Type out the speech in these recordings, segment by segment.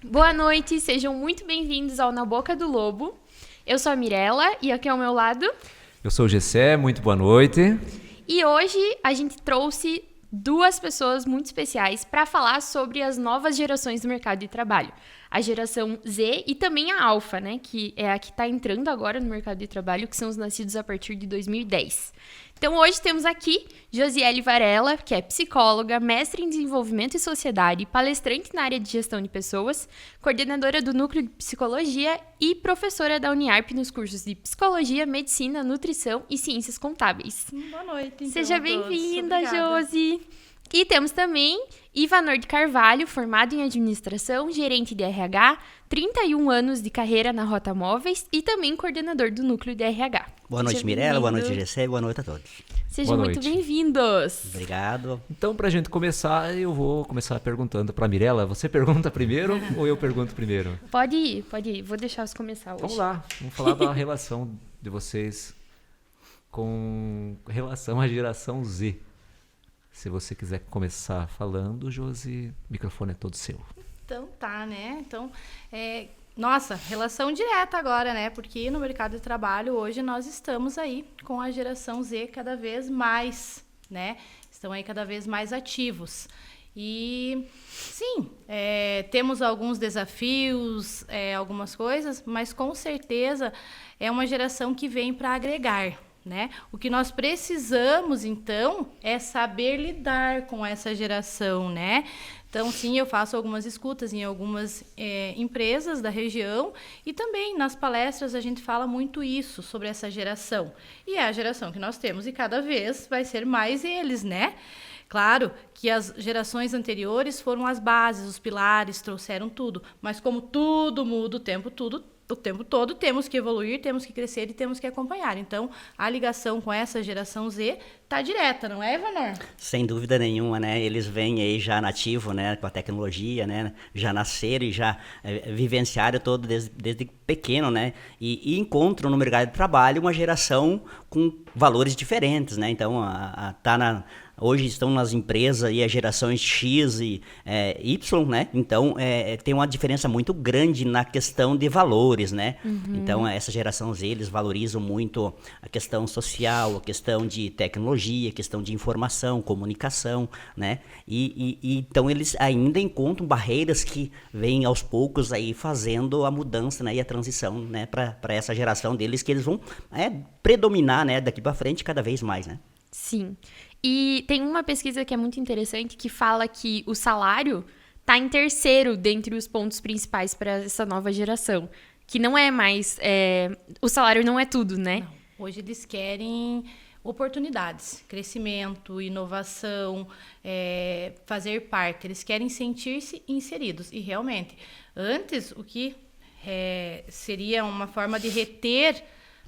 Boa noite, sejam muito bem-vindos ao Na Boca do Lobo. Eu sou a Mirella e aqui ao meu lado. Eu sou o Gessé, muito boa noite. E hoje a gente trouxe duas pessoas muito especiais para falar sobre as novas gerações do mercado de trabalho. A geração Z e também a Alfa, né, que é a que está entrando agora no mercado de trabalho, que são os nascidos a partir de 2010. Então hoje temos aqui Josiele Varela, que é psicóloga, mestre em desenvolvimento e sociedade, palestrante na área de gestão de pessoas, coordenadora do núcleo de psicologia e professora da Uniarp nos cursos de psicologia, medicina, nutrição e ciências contábeis. Boa noite, então, Seja a todos. bem-vinda, Obrigada. Josi! E temos também Ivanor de Carvalho, formado em administração, gerente de RH, 31 anos de carreira na Rota Móveis e também coordenador do núcleo de RH. Boa noite, Seja Mirella. Boa noite, bem-vindo. Gessé. Boa noite a todos. Sejam Boa muito noite. bem-vindos! Obrigado. Então, pra gente começar, eu vou começar perguntando pra Mirella. Você pergunta primeiro ou eu pergunto primeiro? Pode ir. Vou deixar você começar hoje. Vamos lá, vamos falar da relação de vocês com relação à geração Z. Se você quiser começar falando, Josi, o microfone é todo seu. Então tá, né? Então, nossa, relação direta agora, né? Porque no mercado de trabalho hoje nós estamos aí com a geração Z cada vez mais, né? Estão aí cada vez mais ativos. E sim, temos alguns desafios, algumas coisas, mas com certeza é uma geração que vem para agregar. Né? O que nós precisamos, então, é saber lidar com essa geração, né? Então, sim, eu faço algumas escutas em algumas empresas da região e também nas palestras a gente fala muito isso, sobre essa geração. E é a geração que nós temos e cada vez vai ser mais eles, né? Claro que as gerações anteriores foram as bases, os pilares, trouxeram tudo, mas como tudo muda o tempo todo, temos que evoluir, temos que crescer e temos que acompanhar. Então, a ligação com essa geração Z está direta, não é, Ivanor? Sem dúvida nenhuma, né? Eles vêm aí já nativo, né? Com a tecnologia, né? Já nasceram e já vivenciaram todo desde pequeno, né? E encontram no mercado de trabalho uma geração com valores diferentes, né? Então, hoje estão nas empresas e as gerações X e Y, né? Então, tem uma diferença muito grande na questão de valores, né? Então, essa geração Z, eles valorizam muito a questão social, a questão de tecnologia, a questão de informação, comunicação, né? E então, eles ainda encontram barreiras que vêm aos poucos aí fazendo a mudança, né? E a transição, né? Para essa geração deles, que eles vão predominar, né? Daqui para frente cada vez mais, né? Sim. E tem uma pesquisa que é muito interessante que fala que o salário está em terceiro dentre os pontos principais para essa nova geração. Que não é mais... o salário não é tudo, né? Não. Hoje eles querem oportunidades, crescimento, inovação, fazer parte. Eles querem sentir-se inseridos. E realmente, antes o que seria uma forma de reter,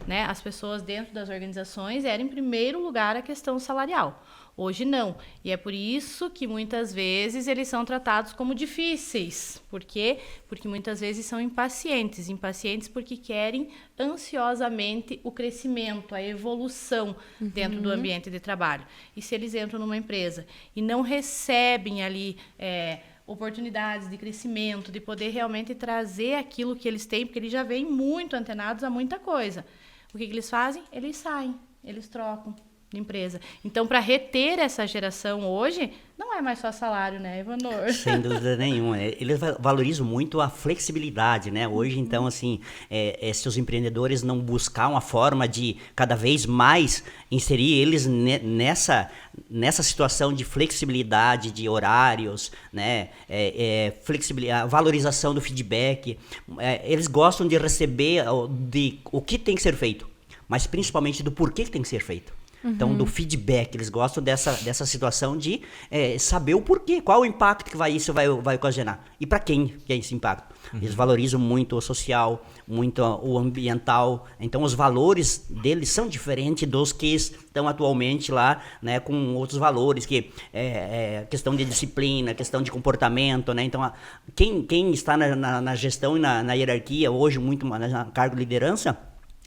né, as pessoas dentro das organizações era, em primeiro lugar, a questão salarial. Hoje não. E é por isso que muitas vezes eles são tratados como difíceis. Por quê? Porque muitas vezes são impacientes. Impacientes porque querem ansiosamente o crescimento, a evolução dentro do ambiente de trabalho. E se eles entram numa empresa e não recebem ali oportunidades de crescimento, de poder realmente trazer aquilo que eles têm, porque eles já vêm muito antenados a muita coisa. O que eles fazem? Eles saem, eles trocam de empresa. Então, para reter essa geração hoje, não é mais só salário, né, Ivanor? Sem dúvida nenhuma. Eles valorizam muito a flexibilidade, né? Hoje, então, assim, se os empreendedores não buscar uma forma de cada vez mais inserir eles nessa situação de flexibilidade de horários, né? A valorização do feedback. Eles gostam de receber o que tem que ser feito, mas principalmente do porquê que tem que ser feito. Então, do feedback, eles gostam dessa situação de saber o porquê, qual o impacto que isso vai ocasionar e para quem que é esse impacto. Eles valorizam muito o social, muito o ambiental, então os valores deles são diferentes dos que estão atualmente lá, né, com outros valores, que questão de disciplina, questão de comportamento, né? Então, quem está na gestão e na hierarquia hoje, muito na cargo de liderança,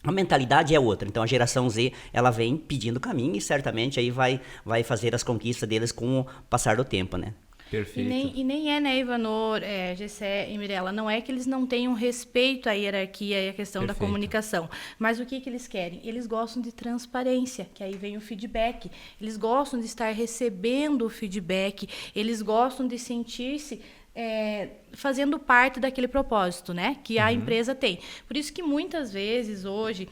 a mentalidade é outra. Então a geração Z, ela vem pedindo caminho e certamente aí vai fazer as conquistas deles com o passar do tempo, né? Perfeito. E nem é, né, Ivanor, Gessé e Mirella, não é que eles não tenham respeito à hierarquia e à questão da Perfeito. comunicação, mas o que eles querem? Eles gostam de transparência, que aí vem o feedback, eles gostam de estar recebendo o feedback, eles gostam de sentir-se fazendo parte daquele propósito, né, que a empresa tem. Por isso que muitas vezes hoje,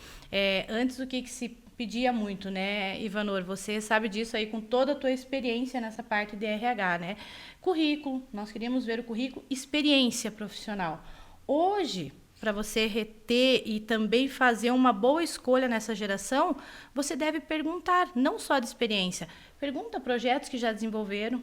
antes do que se pedia muito, né, Ivanor, você sabe disso aí com toda a tua experiência nessa parte de RH, né? Currículo, nós queríamos ver o currículo, experiência profissional. Hoje, para você reter e também fazer uma boa escolha nessa geração, você deve perguntar, não só de experiência, pergunta projetos que já desenvolveram,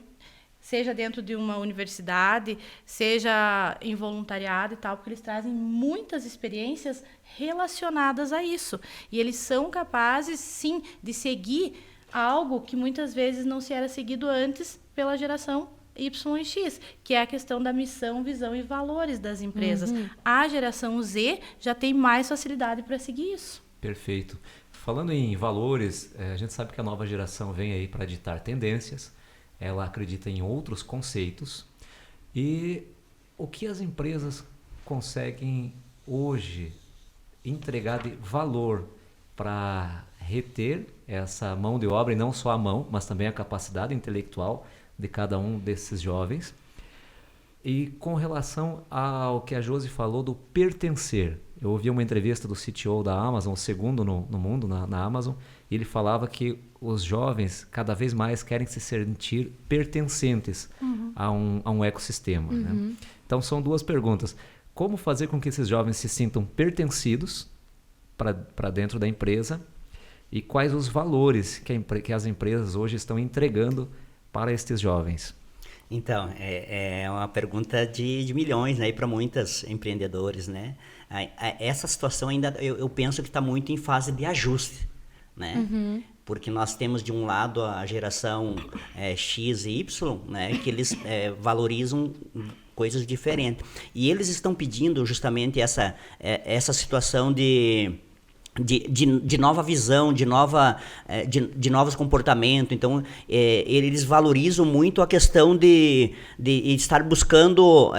seja dentro de uma universidade, seja em voluntariado e tal, porque eles trazem muitas experiências relacionadas a isso. E eles são capazes, sim, de seguir algo que muitas vezes não se era seguido antes pela geração Y e X, que é a questão da missão, visão e valores das empresas. A geração Z já tem mais facilidade para seguir isso. Perfeito. Falando em valores, a gente sabe que a nova geração vem aí para ditar tendências. Ela acredita em outros conceitos. E o que as empresas conseguem hoje entregar de valor para reter essa mão de obra, e não só a mão, mas também a capacidade intelectual de cada um desses jovens? E com relação ao que a Josi falou do pertencer, eu ouvi uma entrevista do CTO da Amazon, o segundo no mundo na Amazon, e ele falava que os jovens cada vez mais querem se sentir pertencentes a um ecossistema. Né? Então são duas perguntas. Como fazer com que esses jovens se sintam pertencidos para dentro da empresa, e quais os valores que as empresas hoje estão entregando para estes jovens? Então, é uma pergunta de milhões, né, para muitos empreendedores, né? Essa situação ainda, eu penso que está muito em fase de ajuste, né? Porque nós temos de um lado a geração X e Y, né, que eles valorizam coisas diferentes. E eles estão pedindo justamente essa situação de nova visão, de novos comportamentos. Então, eles valorizam muito a questão de estar buscando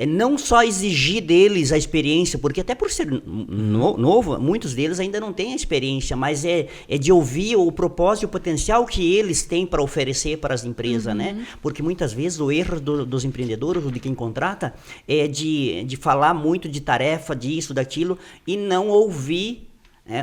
não só exigir deles a experiência, porque até por ser novo, muitos deles ainda não têm a experiência, mas é de ouvir o propósito e o potencial que eles têm para oferecer para as empresas, né? Porque muitas vezes o erro dos empreendedores ou de quem contrata é de falar muito de tarefa, disso, daquilo, e não ouvir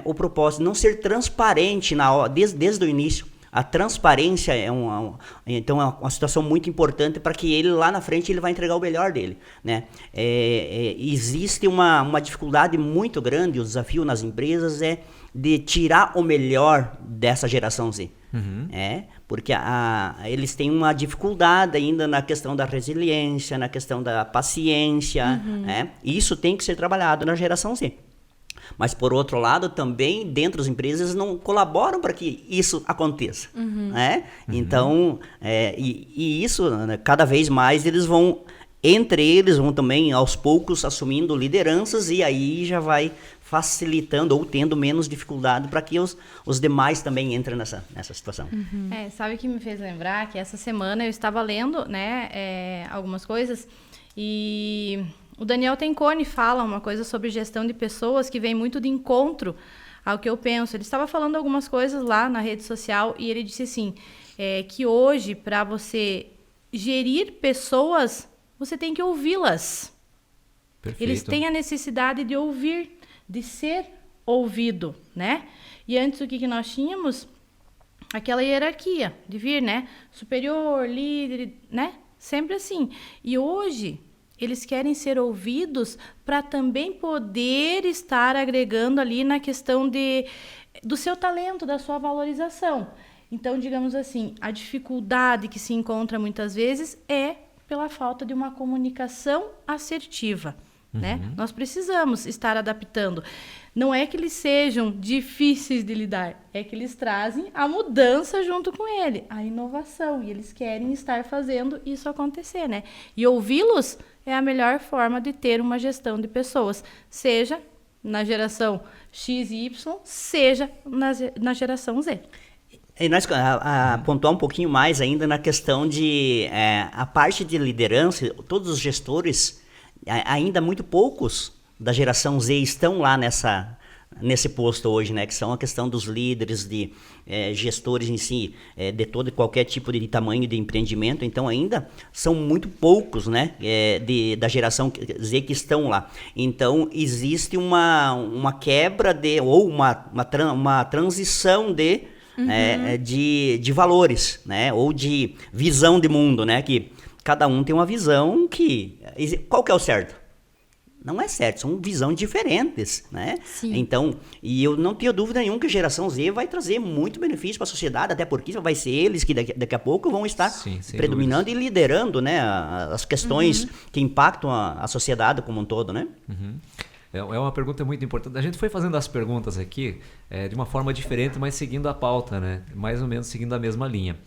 o propósito, não ser transparente desde o início. A transparência é uma situação muito importante para que ele lá na frente ele vai entregar o melhor dele, né? Existe uma dificuldade muito grande, o desafio nas empresas é de tirar o melhor dessa geração Z. Porque eles têm uma dificuldade ainda na questão da resiliência, na questão da paciência, né? E isso tem que ser trabalhado na geração Z. Mas, por outro lado, também, dentro das empresas, não colaboram para que isso aconteça. Né? Então, e isso, né, cada vez mais, entre eles vão também, aos poucos, assumindo lideranças, e aí já vai facilitando ou tendo menos dificuldade para que os demais também entrem nessa situação. Sabe o que me fez lembrar? Que essa semana eu estava lendo, né, algumas coisas, e o Daniel Tenconi fala uma coisa sobre gestão de pessoas que vem muito de encontro ao que eu penso. Ele estava falando algumas coisas lá na rede social e ele disse assim, que hoje, para você gerir pessoas, você tem que ouvi-las. Perfeito. Eles têm a necessidade de ouvir, de ser ouvido, né? E antes o que nós tínhamos? Aquela hierarquia de vir, né? Superior, líder, né? Sempre assim. E hoje eles querem ser ouvidos para também poder estar agregando ali na questão do seu talento, da sua valorização. Então, digamos assim, a dificuldade que se encontra muitas vezes é pela falta de uma comunicação assertiva. Né? Nós precisamos estar adaptando. Não é que eles sejam difíceis de lidar, é que eles trazem a mudança junto com ele, a inovação, e eles querem estar fazendo isso acontecer, né? E ouvi-los é a melhor forma de ter uma gestão de pessoas, seja na geração X e Y, seja na geração Z. E nós pontuar um pouquinho mais ainda na questão de a parte de liderança, todos os gestores, ainda muito poucos da geração Z estão lá nesse posto hoje, né? Que são a questão dos líderes, de gestores em si, de todo e qualquer tipo de tamanho de empreendimento. Então ainda são muito poucos, né? Da geração Z que estão lá. Então existe uma quebra ou uma transição de valores, né? Ou de visão de mundo, né? Que cada um tem uma visão que... Qual que é o certo? Não é certo, são visões diferentes, né? Sim. Então, e eu não tenho dúvida nenhuma que a geração Z vai trazer muito benefício para a sociedade, até porque vai ser eles que daqui a pouco vão estar predominando e liderando, né, as questões que impactam a sociedade como um todo, né? É uma pergunta muito importante. A gente foi fazendo as perguntas aqui de uma forma diferente, mas seguindo a pauta, né? Mais ou menos seguindo a mesma linha.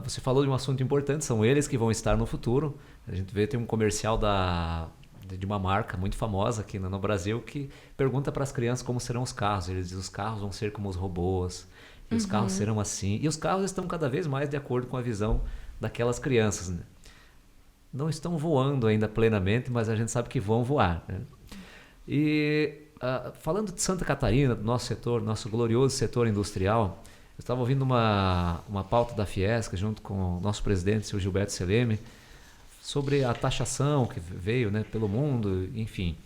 Você falou de um assunto importante, são eles que vão estar no futuro. A gente vê, tem um comercial de uma marca muito famosa aqui no Brasil que pergunta para as crianças como serão os carros. Eles dizem, os carros vão ser como os robôs, e os carros serão assim. E os carros estão cada vez mais de acordo com a visão daquelas crianças, né? Não estão voando ainda plenamente, mas a gente sabe que vão voar, né? E falando de Santa Catarina, do nosso setor, nosso glorioso setor industrial, eu estava ouvindo uma pauta da Fiesc junto com o nosso presidente, o senhor Gilberto Seleme, sobre a taxação que veio, né, pelo mundo, enfim.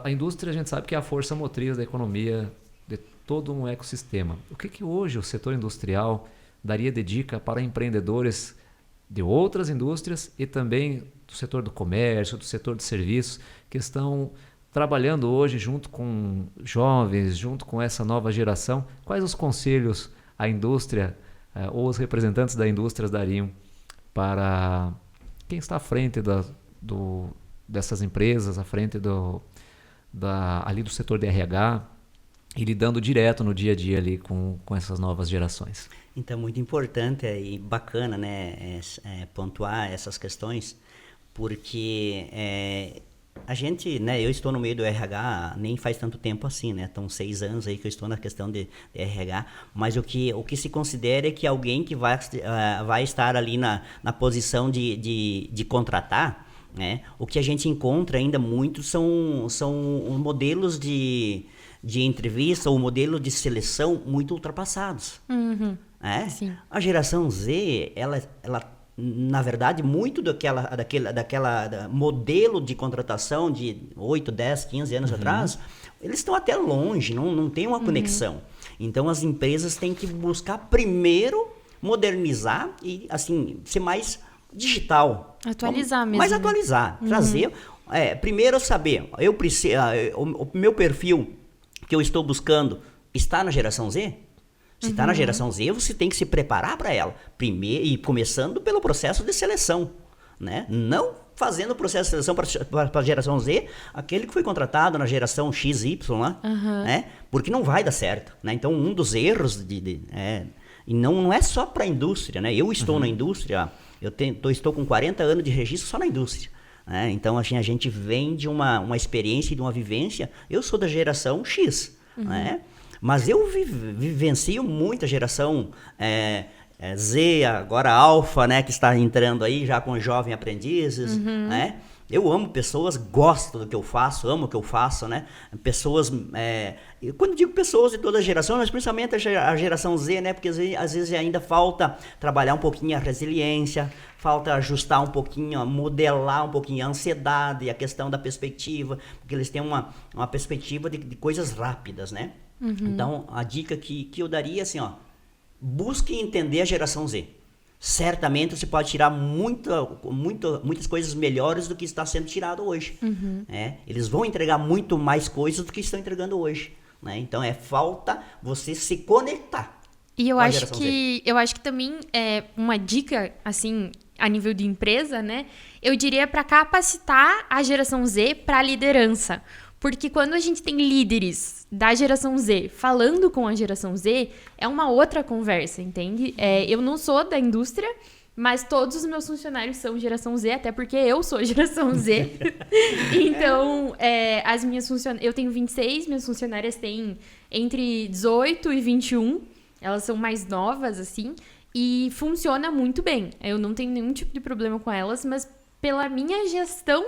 A indústria, a gente sabe que é a força motriz da economia de todo um ecossistema. O que hoje o setor industrial daria de dica para empreendedores de outras indústrias e também do setor do comércio, do setor de serviços, que estão trabalhando hoje junto com jovens, junto com essa nova geração? Quais os conselhos a indústria ou os representantes da indústria dariam para quem está à frente dessas empresas, à frente ali do setor de RH e lidando direto no dia a dia ali com essas novas gerações? Então, muito importante e bacana, né, pontuar essas questões, porque a gente, né, eu estou no meio do RH nem faz tanto tempo assim, né? Estão 6 anos aí que eu estou na questão de RH, mas o que se considera é que alguém que vai estar ali na posição de contratar, né? O que a gente encontra ainda muito são modelos de entrevista ou modelo de seleção muito ultrapassados. Sim. A geração Z, ela na verdade, muito daquela modelo de contratação de 8, 10, 15 anos atrás, eles estão até longe, não tem uma conexão. Então, as empresas têm que buscar primeiro modernizar e, assim, ser mais digital. Atualizar mesmo. Mais atualizar, trazer... primeiro saber, o meu perfil que eu estou buscando está na geração Z? Se está na geração Z, você tem que se preparar para ela. Primeiro, e começando pelo processo de seleção, né? Não fazendo o processo de seleção para a geração Z, aquele que foi contratado na geração XY lá, né? Porque não vai dar certo, né? Então, um dos erros e não é só para a indústria, né? Eu estou na indústria, estou com 40 anos de registro só na indústria. Então, assim, a gente vem de uma experiência e de uma vivência. Eu sou da geração X, né? Mas eu vivencio muito a geração Z, agora Alfa, né, que está entrando aí já com jovens aprendizes, né? Eu amo pessoas, gosto do que eu faço, amo o que eu faço, né? Pessoas, quando digo pessoas de toda a geração, mas principalmente a geração Z, né? Porque às vezes ainda falta trabalhar um pouquinho a resiliência, falta ajustar um pouquinho, modelar um pouquinho a ansiedade, a questão da perspectiva, porque eles têm uma perspectiva de coisas rápidas, né? Então, a dica que eu daria, assim, busque entender a geração Z. Certamente você pode tirar muitas coisas melhores do que está sendo tirado hoje. Eles vão entregar muito mais coisas do que estão entregando hoje, né? Então, falta você se conectar. E eu acho que também é uma dica, assim, a nível de empresa, né? Eu diria para capacitar a geração Z para a liderança. Porque quando a gente tem líderes da geração Z falando com a geração Z, é uma outra conversa, entende? Eu não sou da indústria, mas todos os meus funcionários são geração Z, até porque eu sou geração Z. Então, eu tenho 26, minhas funcionárias têm entre 18 e 21. Elas são mais novas, assim, e funciona muito bem. Eu não tenho nenhum tipo de problema com elas, mas pela minha gestão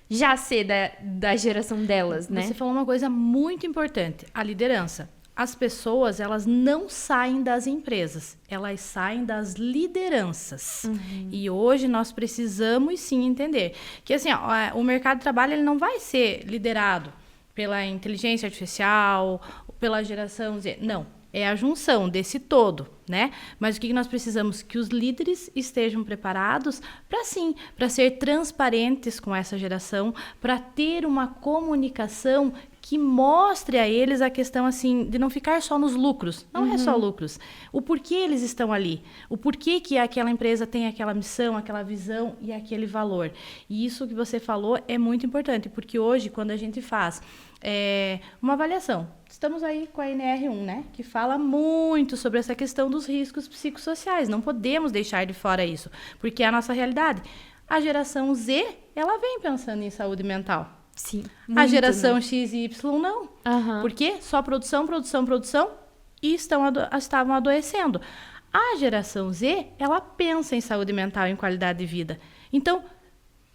já ser da geração delas, né? Você falou uma coisa muito importante, a liderança. As pessoas, elas não saem das empresas, elas saem das lideranças. E hoje nós precisamos sim entender que assim, ó, o mercado de trabalho ele não vai ser liderado pela inteligência artificial, pela geração Z. Não, é a junção desse todo, né? Mas o que nós precisamos? Que os líderes estejam preparados para sim, para ser transparentes com essa geração, para ter uma comunicação que mostre a eles a questão assim de não ficar só nos lucros. Não é só lucros. O porquê eles estão ali. O porquê que aquela empresa tem aquela missão, aquela visão e aquele valor. E isso que você falou é muito importante, porque hoje, quando a gente faz uma avaliação, estamos aí com a NR1, né? Que fala muito sobre essa questão dos riscos psicossociais. Não podemos deixar de fora isso, porque é a nossa realidade. A geração Z, ela vem pensando em saúde mental. Sim. A geração X e Y não. Aham. Por quê? Só produção e estavam adoecendo. A geração Z, ela pensa em saúde mental e em qualidade de vida. Então,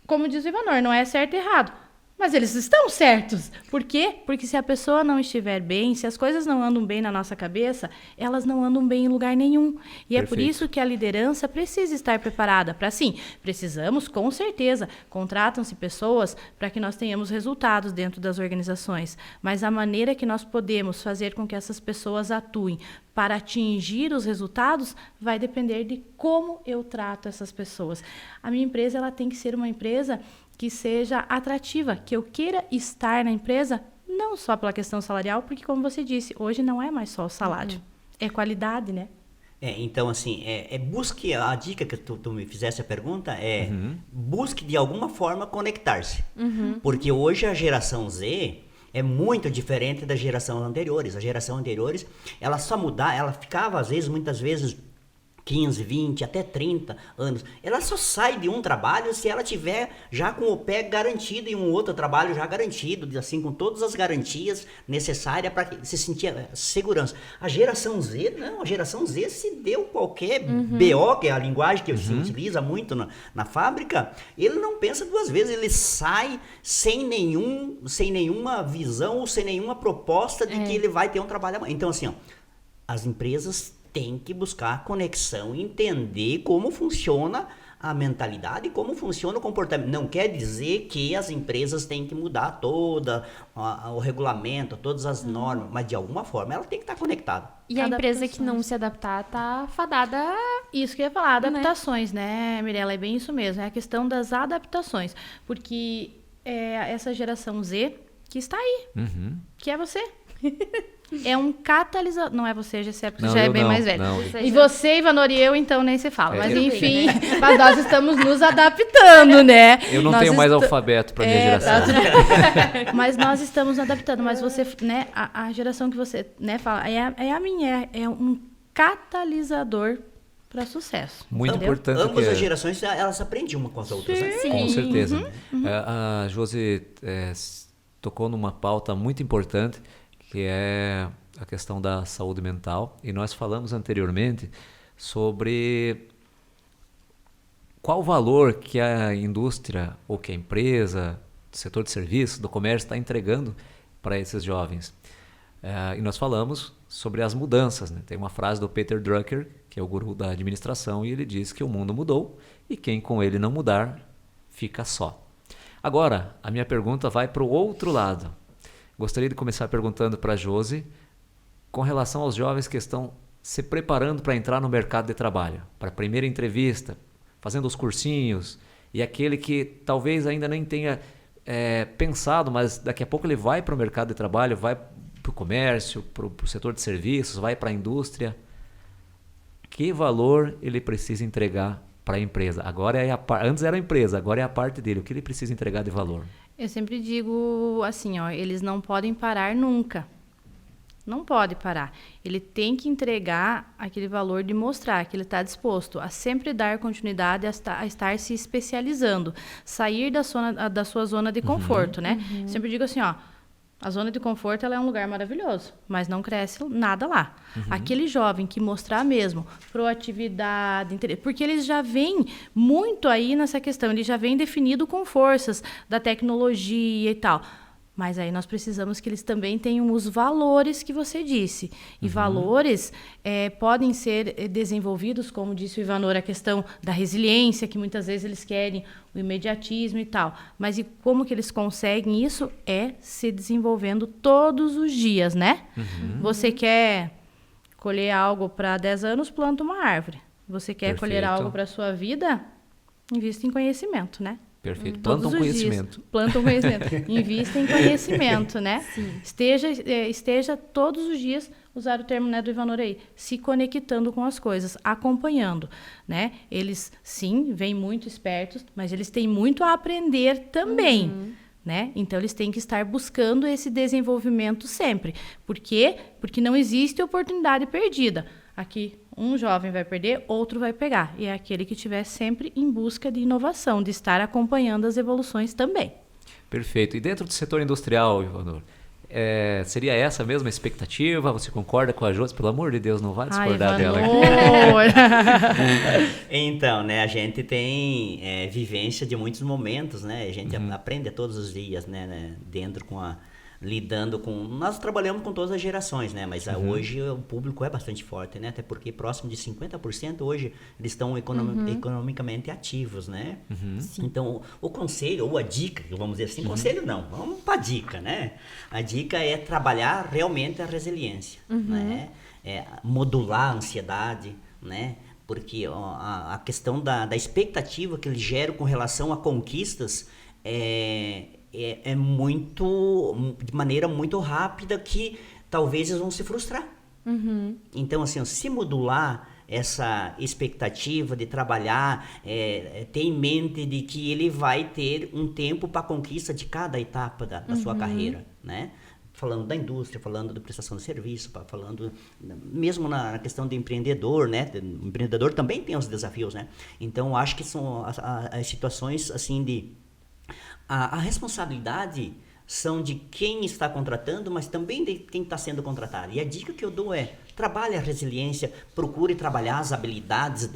como diz o Ivanor, não é certo e errado. Mas eles estão certos. Por quê? Porque se a pessoa não estiver bem, se as coisas não andam bem na nossa cabeça, elas não andam bem em lugar nenhum. E Perfeito. é por isso que a liderança precisa estar preparada para, sim, precisamos, com certeza, contratam-se pessoas para que nós tenhamos resultados dentro das organizações. Mas a maneira que nós podemos fazer com que essas pessoas atuem para atingir os resultados vai depender de como eu trato essas pessoas. A minha empresa ela tem que ser uma empresa que seja atrativa, que eu queira estar na empresa, não só pela questão salarial, porque, como você disse, hoje não é mais só o salário, é qualidade, né? Então, assim, busque, a dica que tu me fizesse a pergunta busque de alguma forma conectar-se. Porque hoje a geração Z é muito diferente das gerações anteriores. A geração anteriores, ela só mudava, ela ficava, às vezes, muitas vezes, 15, 20, até 30 anos. Ela só sai de um trabalho se ela tiver já com o pé garantido em um outro trabalho já garantido, assim, com todas as garantias necessárias para se sentir segurança. A geração Z, não. A geração Z, se deu qualquer BO, que é a linguagem que se utiliza muito na fábrica, ele não pensa duas vezes, ele sai sem nenhuma visão ou sem nenhuma proposta de que ele vai ter um trabalho amanhã. Então, assim, ó, as empresas tem que buscar conexão, entender como funciona a mentalidade, como funciona o comportamento. Não quer dizer que as empresas têm que mudar todo o regulamento, todas as normas, mas de alguma forma ela tem que estar conectada. E a empresa que não se adaptar tá fadada. Isso que eu ia falar, adaptações, né, Mirella? É bem isso mesmo, é a questão das adaptações. Porque essa geração Z que está aí, que é você. É um catalisador. Não é você, GC, porque você já é bem mais velho. Não. E você, Ivanor, e eu, então, nem se fala. Mas, enfim, mas nós estamos nos adaptando, né? Eu não tenho mais alfabeto para minha geração. Mas nós estamos nos adaptando. Mas você, né, a geração que você, né, fala, é a minha, é um catalisador para sucesso. Muito importante. Ambas as gerações, elas aprendem uma com as outras, né? Sim. Com certeza. A Josi tocou numa pauta muito importante, que é a questão da saúde mental. E nós falamos anteriormente sobre qual o valor que a indústria ou que a empresa, do setor de serviços, do comércio está entregando para esses jovens. E nós falamos sobre as mudanças, né? Tem uma frase do Peter Drucker, que é o guru da administração, e ele diz que o mundo mudou e quem com ele não mudar fica só. Agora, a minha pergunta vai para o outro lado. Gostaria de começar perguntando para a Josi com relação aos jovens que estão se preparando para entrar no mercado de trabalho, para a primeira entrevista, fazendo os cursinhos, e aquele que talvez ainda nem tenha pensado, mas daqui a pouco ele vai para o mercado de trabalho, vai para o comércio, para o setor de serviços, vai para a indústria. Que valor ele precisa entregar para a empresa? Agora antes era a empresa, agora é a parte dele. O que ele precisa entregar de valor? Eu sempre digo assim, ó, eles não podem parar nunca. Não pode parar. Ele tem que entregar aquele valor de mostrar que ele está disposto a sempre dar continuidade, a estar se especializando. Sair da sua zona de conforto, né? Sempre digo assim, ó, A zona de conforto ela é um lugar maravilhoso, mas não cresce nada lá. Aquele jovem que mostrar mesmo proatividade, interesse, porque eles já vêm muito aí nessa questão, ele já vem definido com forças da tecnologia e tal. Mas aí nós precisamos que eles também tenham os valores que você disse. E valores podem ser desenvolvidos, como disse o Ivanor, a questão da resiliência, que muitas vezes eles querem, o imediatismo e tal. Mas e como que eles conseguem isso? É se desenvolvendo todos os dias, né? Você quer colher algo para 10 anos, planta uma árvore. Você quer colher algo para a sua vida? Invista em conhecimento, né? Perfeito. Planta um conhecimento. Planta um conhecimento. Invista em conhecimento, né? Esteja todos os dias, usar o termo, né, do Ivanor aí, se conectando com as coisas, acompanhando, né? Eles, sim, vêm muito espertos, mas eles têm muito a aprender também, né? Então, eles têm que estar buscando esse desenvolvimento sempre. Por quê? Porque não existe oportunidade perdida. Aqui, um jovem vai perder, outro vai pegar. E é aquele que estiver sempre em busca de inovação, de estar acompanhando as evoluções também. Perfeito. E dentro do setor industrial, Ivanor, seria essa a mesma expectativa? Você concorda com a Josi? Pelo amor de Deus, não vai discordar dela. Então, né, a gente tem vivência de muitos momentos, né? A gente aprende todos os dias, né, dentro lidando com... Nós trabalhamos com todas as gerações, né? Mas hoje o público é bastante forte, né? Até porque próximo de 50% hoje eles estão economicamente ativos, né? Então, o conselho, ou a dica, vamos dizer assim, conselho não, vamos para a dica, né? A dica é trabalhar realmente a resiliência, né? Modular a ansiedade, né? Porque a questão da expectativa que eles geram com relação a conquistas é muito, de maneira muito rápida, que talvez eles vão se frustrar. Então, assim, se modular essa expectativa de trabalhar, ter em mente de que ele vai ter um tempo para a conquista de cada etapa da sua carreira, né? Falando da indústria, falando da prestação de serviço, falando mesmo na questão do empreendedor, né? O empreendedor também tem os desafios, né? Então, acho que são as situações, assim, de... A responsabilidade são de quem está contratando, mas também de quem está sendo contratado. E a dica que eu dou é: trabalhe a resiliência, procure trabalhar as habilidades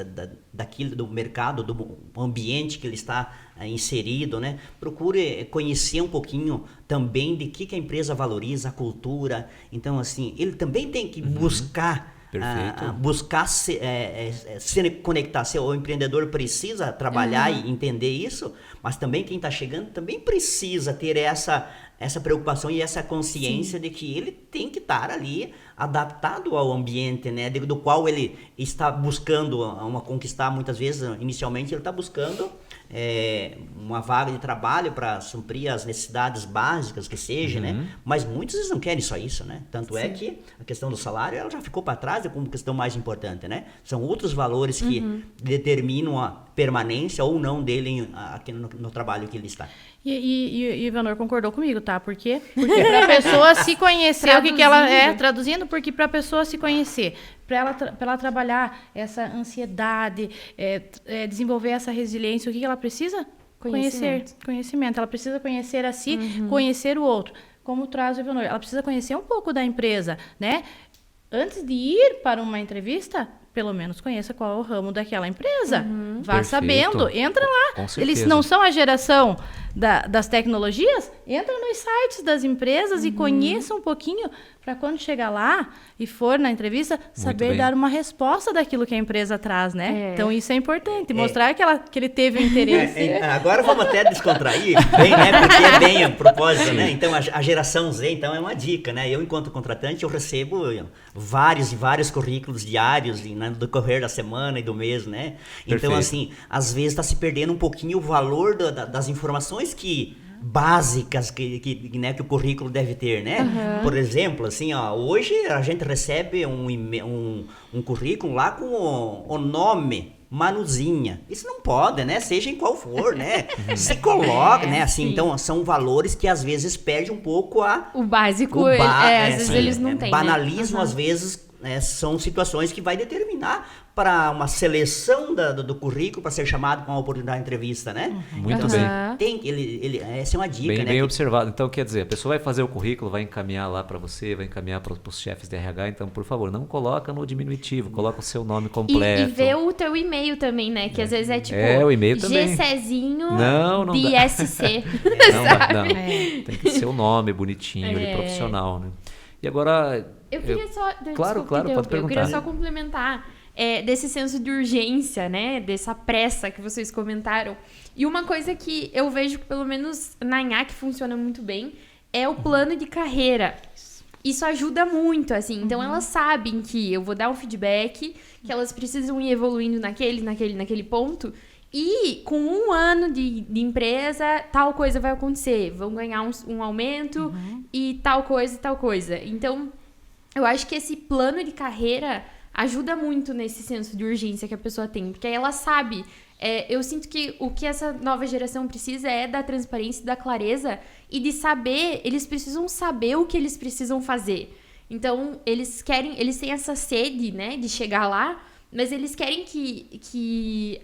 daquilo, do mercado, do ambiente que ele está inserido, né? Procure conhecer um pouquinho também de que a empresa valoriza, a cultura. Então, assim, ele também tem que buscar se conectar. O empreendedor precisa trabalhar e entender isso, mas também quem está chegando também precisa ter essa preocupação e essa consciência de que ele tem que estar ali adaptado ao ambiente, né, do qual ele está buscando conquistar. Muitas vezes, inicialmente, ele está buscando uma vaga de trabalho para suprir as necessidades básicas que seja, né? Mas muitos eles não querem só isso, né? Tanto é que a questão do salário ela já ficou para trás como questão mais importante, né? São outros valores que determinam a permanência ou não dele aqui no trabalho que ele está. E Ivanor concordou comigo, tá? Por quê? Porque para a pessoa se conhecer o que ela é, traduzindo, porque para a pessoa se conhecer, para ela trabalhar essa ansiedade, desenvolver essa resiliência, o que ela precisa? Conhecimento. Ela precisa conhecer a si, conhecer o outro. Como traz o Ivanor, ela precisa conhecer um pouco da empresa, né? Antes de ir para uma entrevista, pelo menos conheça qual é o ramo daquela empresa. Vá Perfeito. Sabendo, entra lá. Com certeza. Eles não são a geração das tecnologias? Entra nos sites das empresas e conheça um pouquinho para quando chegar lá e for na entrevista, saber dar uma resposta daquilo que a empresa traz, né? Então isso é importante, mostrar que ele teve o interesse. Agora vamos até descontrair, bem, né? Porque é bem a propósito, né? Então a geração Z, então, é uma dica, né? Eu, enquanto contratante, eu recebo vários e vários currículos diários no decorrer da semana e do mês, né? Perfeito. Então, assim, às vezes está se perdendo um pouquinho o valor das informações básicas que o currículo deve ter, né? Por exemplo, assim, hoje a gente recebe um currículo lá com o nome Manuzinha. Isso não pode, né? Seja em qual for, né? Você coloca, né? Assim, então, são valores que às vezes perde um pouco o básico. Às vezes eles não têm. Banalizam, às vezes, são situações que vai determinar para uma seleção do currículo para ser chamado com a oportunidade de entrevista, né? Muito então, bem. Assim, essa é uma dica, Bem, né? bem observado. Então, quer dizer, a pessoa vai fazer o currículo, vai encaminhar lá para você, vai encaminhar para os chefes de RH. Então, por favor, não coloca no diminutivo, coloca o seu nome completo. E vê o teu e-mail também, né? Que às vezes é tipo o e-mail também. GCzinho Não DSC. Não. Tem que ser o nome bonitinho, profissional, né? E agora... Eu queria só... Claro, pode perguntar. Eu queria só complementar desse senso de urgência, né? Dessa pressa que vocês comentaram. E uma coisa que eu vejo que, pelo menos na INHAC, funciona muito bem, é o plano de carreira. Isso ajuda muito, assim. Então, elas sabem que eu vou dar um feedback, que elas precisam ir evoluindo naquele ponto. E com 1 ano de empresa, tal coisa vai acontecer. Vão ganhar um aumento e tal coisa. Então, eu acho que esse plano de carreira ajuda muito nesse senso de urgência que a pessoa tem. Porque aí ela sabe. Eu sinto que o que essa nova geração precisa é da transparência, da clareza e de saber, eles precisam saber o que eles precisam fazer. Então, eles têm essa sede, né, de chegar lá, mas eles querem que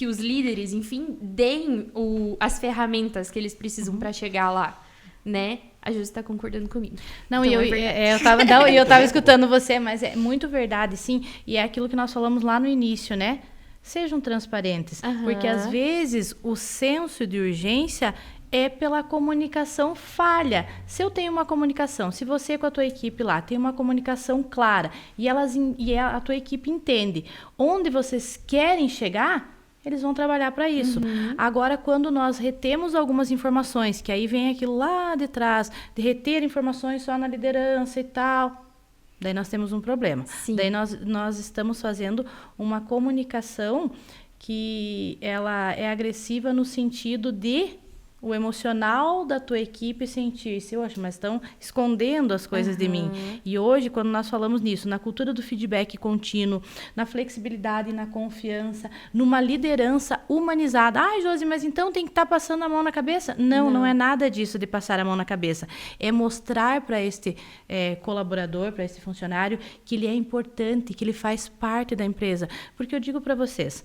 os líderes, enfim, deem as ferramentas que eles precisam para chegar lá, né? A Josi está concordando comigo. Não, então, eu tava escutando você, mas é muito verdade, sim. E é aquilo que nós falamos lá no início, né? Sejam transparentes. Porque, às vezes, o senso de urgência é pela comunicação falha. Se eu tenho uma comunicação, se você com a tua equipe lá tem uma comunicação clara e a tua equipe entende onde vocês querem chegar, eles vão trabalhar para isso. Agora, quando nós retemos algumas informações, que aí vem aquilo lá de trás, de reter informações só na liderança e tal, daí nós temos um problema. Sim. Daí nós estamos fazendo uma comunicação que ela é agressiva no sentido de o emocional da tua equipe sentir-se, mas estão escondendo as coisas de mim. E hoje, quando nós falamos nisso, na cultura do feedback contínuo, na flexibilidade e na confiança, numa liderança humanizada. Ai, Josi, mas então tem que estar passando a mão na cabeça? Não é nada disso de passar a mão na cabeça. É mostrar para este colaborador, para este funcionário, que ele é importante, que ele faz parte da empresa. Porque eu digo para vocês,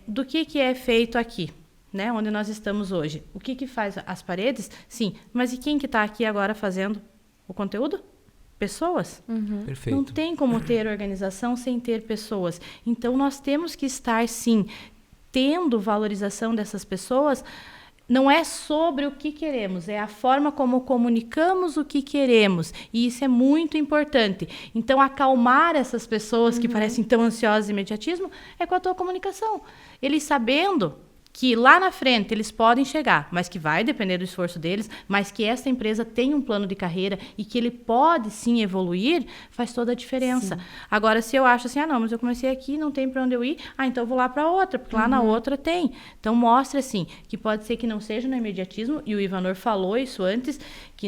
do que é feito aqui? Né, onde nós estamos hoje. O que faz as paredes? Sim, mas e quem que está aqui agora fazendo o conteúdo? Pessoas. Perfeito. Não tem como ter organização sem ter pessoas. Então, nós temos que estar, sim, tendo valorização dessas pessoas. Não é sobre o que queremos, é a forma como comunicamos o que queremos. E isso é muito importante. Então, acalmar essas pessoas que parecem tão ansiosas de imediatismo é com a tua comunicação. Eles sabendo que lá na frente eles podem chegar, mas que vai depender do esforço deles, mas que essa empresa tem um plano de carreira e que ele pode sim evoluir, faz toda a diferença. Sim. Agora, se eu acho assim, não, mas eu comecei aqui, não tem para onde eu ir, então eu vou lá para outra, porque lá na outra tem. Então, mostra assim, que pode ser que não seja no imediatismo, e o Ivanor falou isso antes, que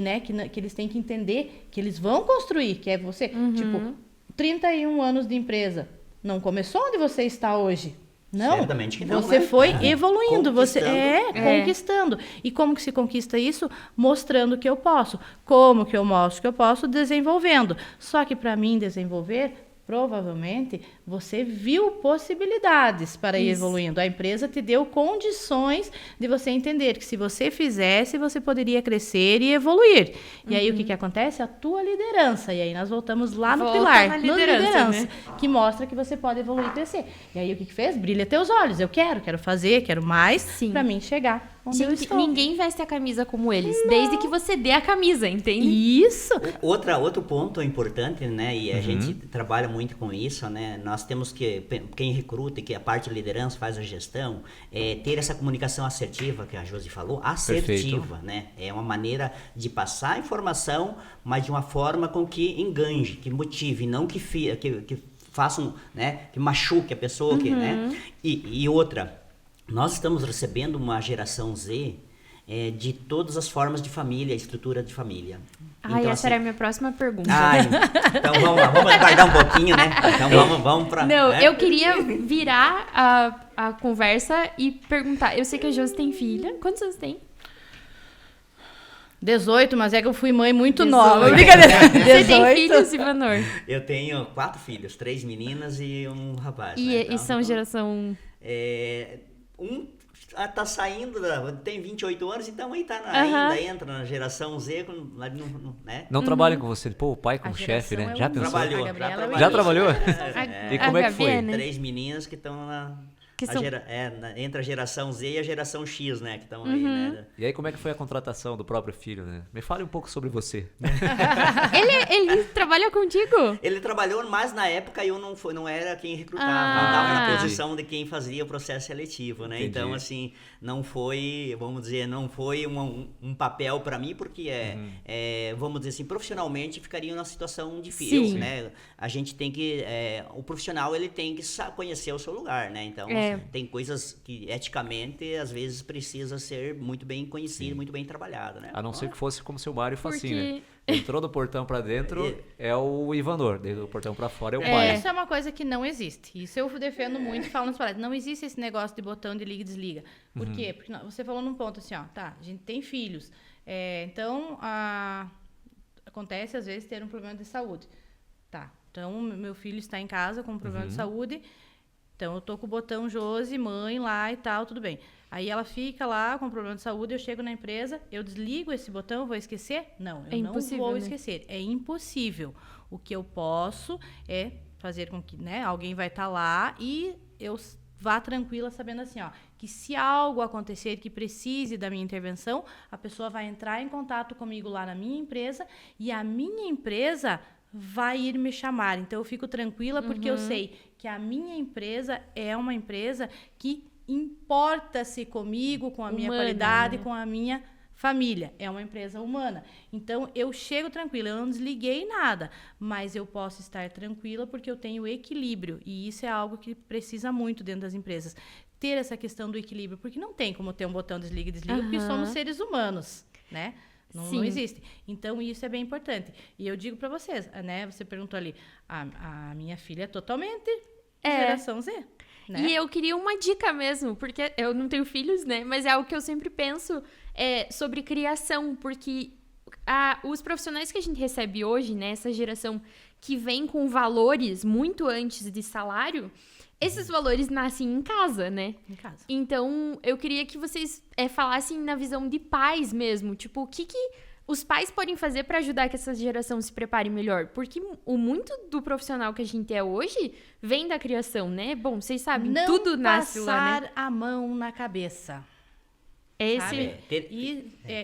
eles têm que entender que eles vão construir, que é você, tipo, 31 anos de empresa, não começou onde você está hoje. Não, certamente que não, você foi evoluindo, você conquistando. E como que se conquista isso? Mostrando que eu posso. Como que eu mostro que eu posso? Desenvolvendo. Só que para mim desenvolver, provavelmente você viu possibilidades para ir evoluindo. A empresa te deu condições de você entender que se você fizesse, você poderia crescer e evoluir. E aí o que acontece? A tua liderança. E aí nós voltamos lá no pilar, no liderança, né? Que mostra que você pode evoluir e crescer. E aí o que fez? Brilha teus olhos. Eu quero fazer, quero mais para mim chegar onde eu estou. Ninguém veste a camisa como eles, desde que você dê a camisa, entende? Isso! Outro ponto importante, né? E a gente trabalha muito com isso, né? Nós temos que, quem recruta e que a parte de liderança faz a gestão, ter essa comunicação assertiva, que a Josi falou, assertiva, perfeito, né? É uma maneira de passar a informação, mas de uma forma com que enganje, que motive, não que façam, né? Que machuque a pessoa, que, né? E outra, nós estamos recebendo uma geração Z de todas as formas de família, estrutura de família. Então, essa era a minha próxima pergunta. Então vamos lá, vamos aguardar um pouquinho, né? Então vamos para... Não, eu queria virar a conversa e perguntar. Eu sei que a Josi tem filha. Quantos anos tem? 18, mas é que eu fui mãe muito 18. nova. Brincadeira. Você tem filhos, Ivanor? Eu tenho 4 filhos, 3 meninas e um rapaz. E, né? e são geração... Um tá saindo, tem 28 anos, então aí tá ainda entra na geração Z, né? Não trabalham com você. Pô, o pai como chefe, né? Já pensou? Trabalhou. Já trabalhou? A- E como é que a foi? Gabi, né? 3 meninas que estão Que são... entre a geração Z e a geração X, né? Que estão aí, né? E aí, como é que foi a contratação do próprio filho, né? Me fale um pouco sobre você. ele trabalha contigo? Ele trabalhou, mas na época eu não era quem recrutava, Ah. não estava na Entendi. posição de quem fazia o processo seletivo, né? Entendi. Então, assim, não foi, vamos dizer, não foi um papel para mim, porque vamos dizer assim, profissionalmente ficaria numa situação difícil, Sim. né? A gente tem que, o profissional, ele tem que conhecer o seu lugar, né? Então, tem coisas que, eticamente, às vezes precisa ser muito bem conhecido, muito bem trabalhado, né? A não ser que fosse como seu Mário Facinho, Porque- né? Entrou do portão pra dentro, é o Ivanor. Do portão pra fora é o É, pai. isso é uma coisa que não existe. Isso eu defendo muito e falo nas palestras. Não existe esse negócio de botão de liga e desliga. Por quê? Porque você falou num ponto assim, ó, tá, a gente tem filhos. Então, acontece às vezes ter um problema de saúde. Tá, então meu filho está em casa com um problema de saúde, então eu tô com o botão Josi, mãe lá e tal, tudo bem. Aí ela fica lá com problema de saúde, eu chego na empresa, eu desligo esse botão, eu vou esquecer? Não, eu não impossível, vou né? esquecer. É impossível. O que eu posso é fazer com que, né, alguém vai estar lá e eu vá tranquila sabendo assim, ó, que se algo acontecer que precise da minha intervenção, a pessoa vai entrar em contato comigo lá na minha empresa e a minha empresa vai ir me chamar. Então eu fico tranquila porque eu sei que a minha empresa é uma empresa que importa-se comigo, com a minha Humana, qualidade, né? com a minha família. É uma empresa humana. Então, eu chego tranquila, eu não desliguei nada, mas eu posso estar tranquila porque eu tenho equilíbrio. E isso é algo que precisa muito dentro das empresas. Ter essa questão do equilíbrio, porque não tem como ter um botão desliga e desliga, porque somos seres humanos, né? Não Sim. existe. Então, isso é bem importante. E eu digo para vocês, né? Você perguntou ali, a minha filha é totalmente geração Z. Né? E eu queria uma dica mesmo, porque eu não tenho filhos, né? Mas é algo que eu sempre penso sobre criação, porque os profissionais que a gente recebe hoje, né? Essa geração que vem com valores muito antes de salário, esses valores nascem em casa, né? Em casa. Então, eu queria que vocês falassem na visão de pais mesmo. Tipo, o que os pais podem fazer para ajudar que essa geração se prepare melhor? Porque muito do profissional que a gente é hoje vem da criação, né? Bom, vocês sabem, Não tudo nasce lá, né? passar a mão na cabeça. Esse... Sabe?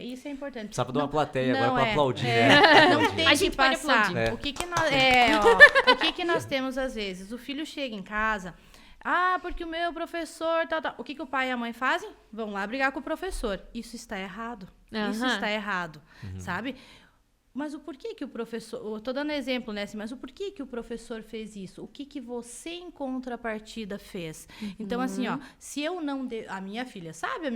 Isso é importante. Precisava de uma Não- plateia não agora pra é. aplaudir, É, né? Não tem A que gente pode passar. aplaudir. O que que nós, o que nós temos às vezes? O filho chega em casa, porque o meu professor, tal. O que o pai e a mãe fazem? Vão lá brigar com o professor. Isso está errado. Isso Aham. está errado, sabe? Mas o porquê que o professor... Eu tô dando exemplo, né? Assim, mas o porquê que o professor fez isso? O que você, em contrapartida, fez? Então, assim, ó, se eu não... A minha filha sabe,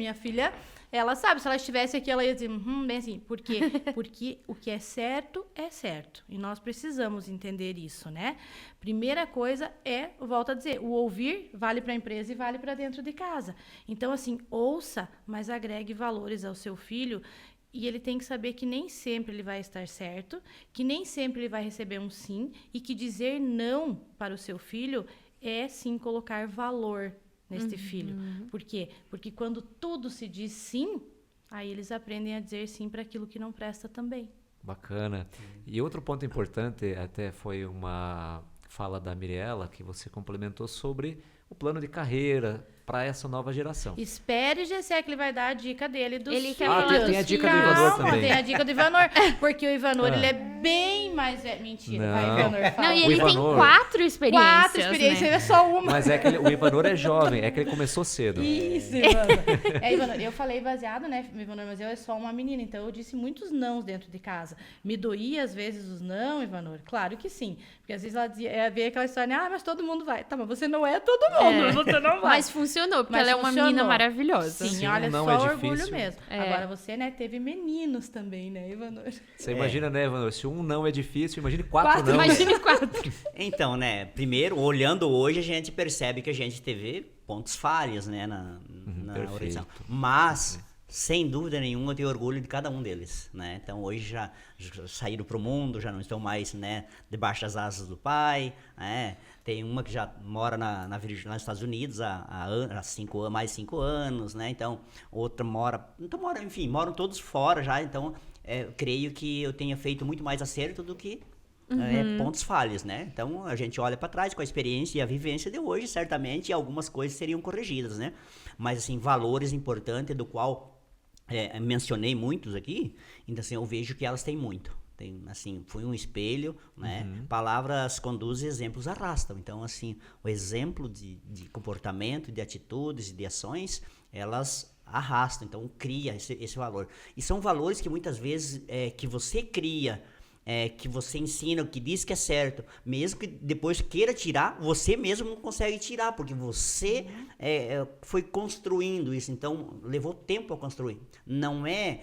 ela sabe. Se ela estivesse aqui, ela ia dizer, bem assim. Por quê? Porque o que é certo, é certo. E nós precisamos entender isso, né? Primeira coisa volto a dizer, o ouvir vale para a empresa e vale para dentro de casa. Então, assim, ouça, mas agregue valores ao seu filho. E ele tem que saber que nem sempre ele vai estar certo, que nem sempre ele vai receber um sim, e que dizer não para o seu filho é, sim, colocar valor neste filho. Por quê? Porque quando tudo se diz sim, aí eles aprendem a dizer sim para aquilo que não presta também. Bacana. E outro ponto importante, até foi uma fala da Mirella, que você complementou sobre o plano de carreira para essa nova geração. Espere, Gessé, que ele vai dar a dica dele dos Ele quer filhos. falar tem a dica do Calma, Ivanor também. tem a dica do Ivanor, porque o Ivanor, ele é bem mais... Mentira, Não. vai, Ivanor, fala. Não, e O ele Ivanor- tem 4 experiências, 4 experiências, né? é só uma. Mas é que o Ivanor é jovem, é que ele começou cedo. Isso, Ivanor. Ivanor, eu falei baseado, né, Ivanor, mas eu é só uma menina, então eu disse muitos nãos dentro de casa. Me doía às vezes os não, Ivanor? Claro que sim. Porque às vezes ela dizia, veio aquela história, mas todo mundo vai. Tá, mas você não é todo mundo, você não vai. Mas funcionou, porque Mas ela é uma funcionou. menina maravilhosa. Sim, Sim, olha, não só é orgulho difícil. mesmo. É. Agora você, né, teve meninos também, né, Ivanor? Você imagina, né, Ivanor? Se um não é difícil, imagine 4 não. Imagine 4. Então, né, primeiro, olhando hoje, a gente percebe que a gente teve pontos falhos, né, na perfeito. orientação. Mas sem dúvida nenhuma, eu tenho orgulho de cada um deles, né? Então, hoje já saíram para o mundo, já não estão mais, né, debaixo das asas do pai, né? Tem uma que já mora na Virgínia, nos Estados Unidos há mais de 5 anos, né? Então, outra enfim, moram todos fora já, então, eu creio que eu tenha feito muito mais acerto do que pontos falhos, né? Então, a gente olha para trás com a experiência e a vivência de hoje, certamente algumas coisas seriam corrigidas, né? Mas, assim, valores importantes do qual mencionei muitos aqui, então assim, eu vejo que elas têm muito. Tem, assim, fui um espelho, né? Palavras conduzem, exemplos arrastam. Então, assim, o exemplo de comportamento, de atitudes e de ações, elas arrastam. Então, cria esse valor. E são valores que muitas vezes que você cria, que você ensina, que diz que é certo, mesmo que depois queira tirar, você mesmo não consegue tirar, porque você foi construindo isso, então levou tempo a construir. Não é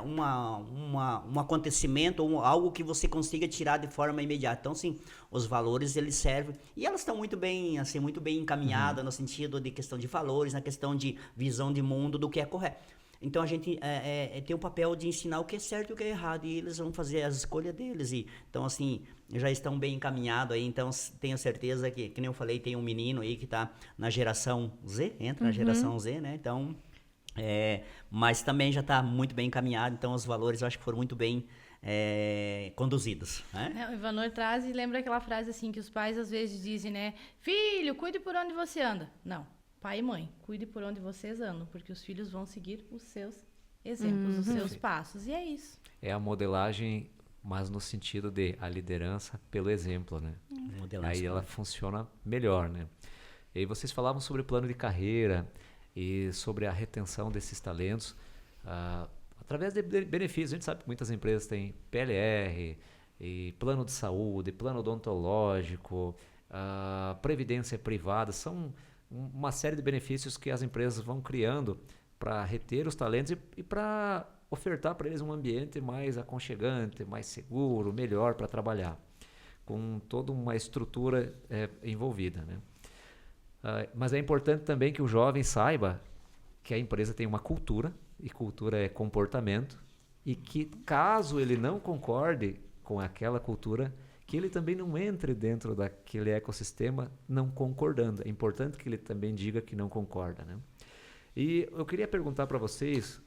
um acontecimento ou algo que você consiga tirar de forma imediata. Então, sim, os valores eles servem e elas estão muito bem encaminhadas no sentido de questão de valores, na questão de visão de mundo do que é correto. Então a gente tem o papel de ensinar o que é certo e o que é errado, e eles vão fazer as escolhas deles. Então, assim, já estão bem encaminhados aí. Então, tenho certeza que nem eu falei, tem um menino aí que está na geração Z, entra na geração Z, né? Então, mas também já está muito bem encaminhado. Então, os valores eu acho que foram muito bem conduzidos, né? O Ivanor traz e lembra aquela frase assim que os pais às vezes dizem, né? Filho, cuide por onde você anda. Não. Pai e mãe, cuide por onde vocês andam, porque os filhos vão seguir os seus exemplos, os seus passos. E é isso. É a modelagem, mas no sentido de a liderança pelo exemplo, né? Aí ela funciona melhor, né? E aí vocês falavam sobre o plano de carreira e sobre a retenção desses talentos através de benefícios. A gente sabe que muitas empresas têm PLR, e plano de saúde, plano odontológico, previdência privada, são uma série de benefícios que as empresas vão criando para reter os talentos e para ofertar para eles um ambiente mais aconchegante, mais seguro, melhor para trabalhar, com toda uma estrutura envolvida, né? Mas é importante também que o jovem saiba que a empresa tem uma cultura, e cultura é comportamento, e que caso ele não concorde com aquela cultura, que ele também não entre dentro daquele ecossistema não concordando. É importante que ele também diga que não concorda, né? E eu queria perguntar para vocês,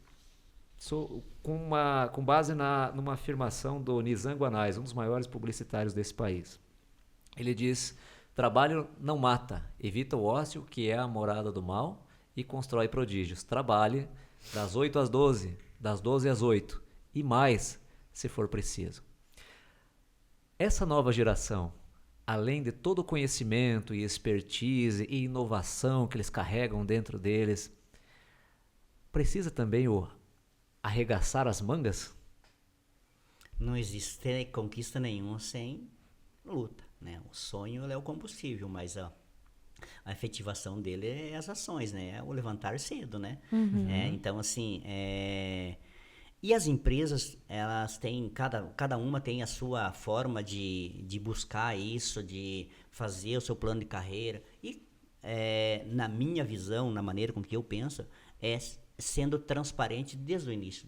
com base numa afirmação do Nizam Guanais, um dos maiores publicitários desse país. Ele diz: trabalho não mata, evita o ócio, que é a morada do mal, e constrói prodígios. Trabalhe das 8 às 12, das 12 às 8, e mais, se for preciso. Essa nova geração, além de todo o conhecimento e expertise e inovação que eles carregam dentro deles, precisa também arregaçar as mangas? Não existe conquista nenhuma sem luta, né? O sonho é o combustível, mas a efetivação dele é as ações, né? É o levantar cedo, né? Então, assim, e as empresas, elas têm, cada uma tem a sua forma de buscar isso, de fazer o seu plano de carreira. E na minha visão, na maneira com que eu penso, sendo transparente desde o início.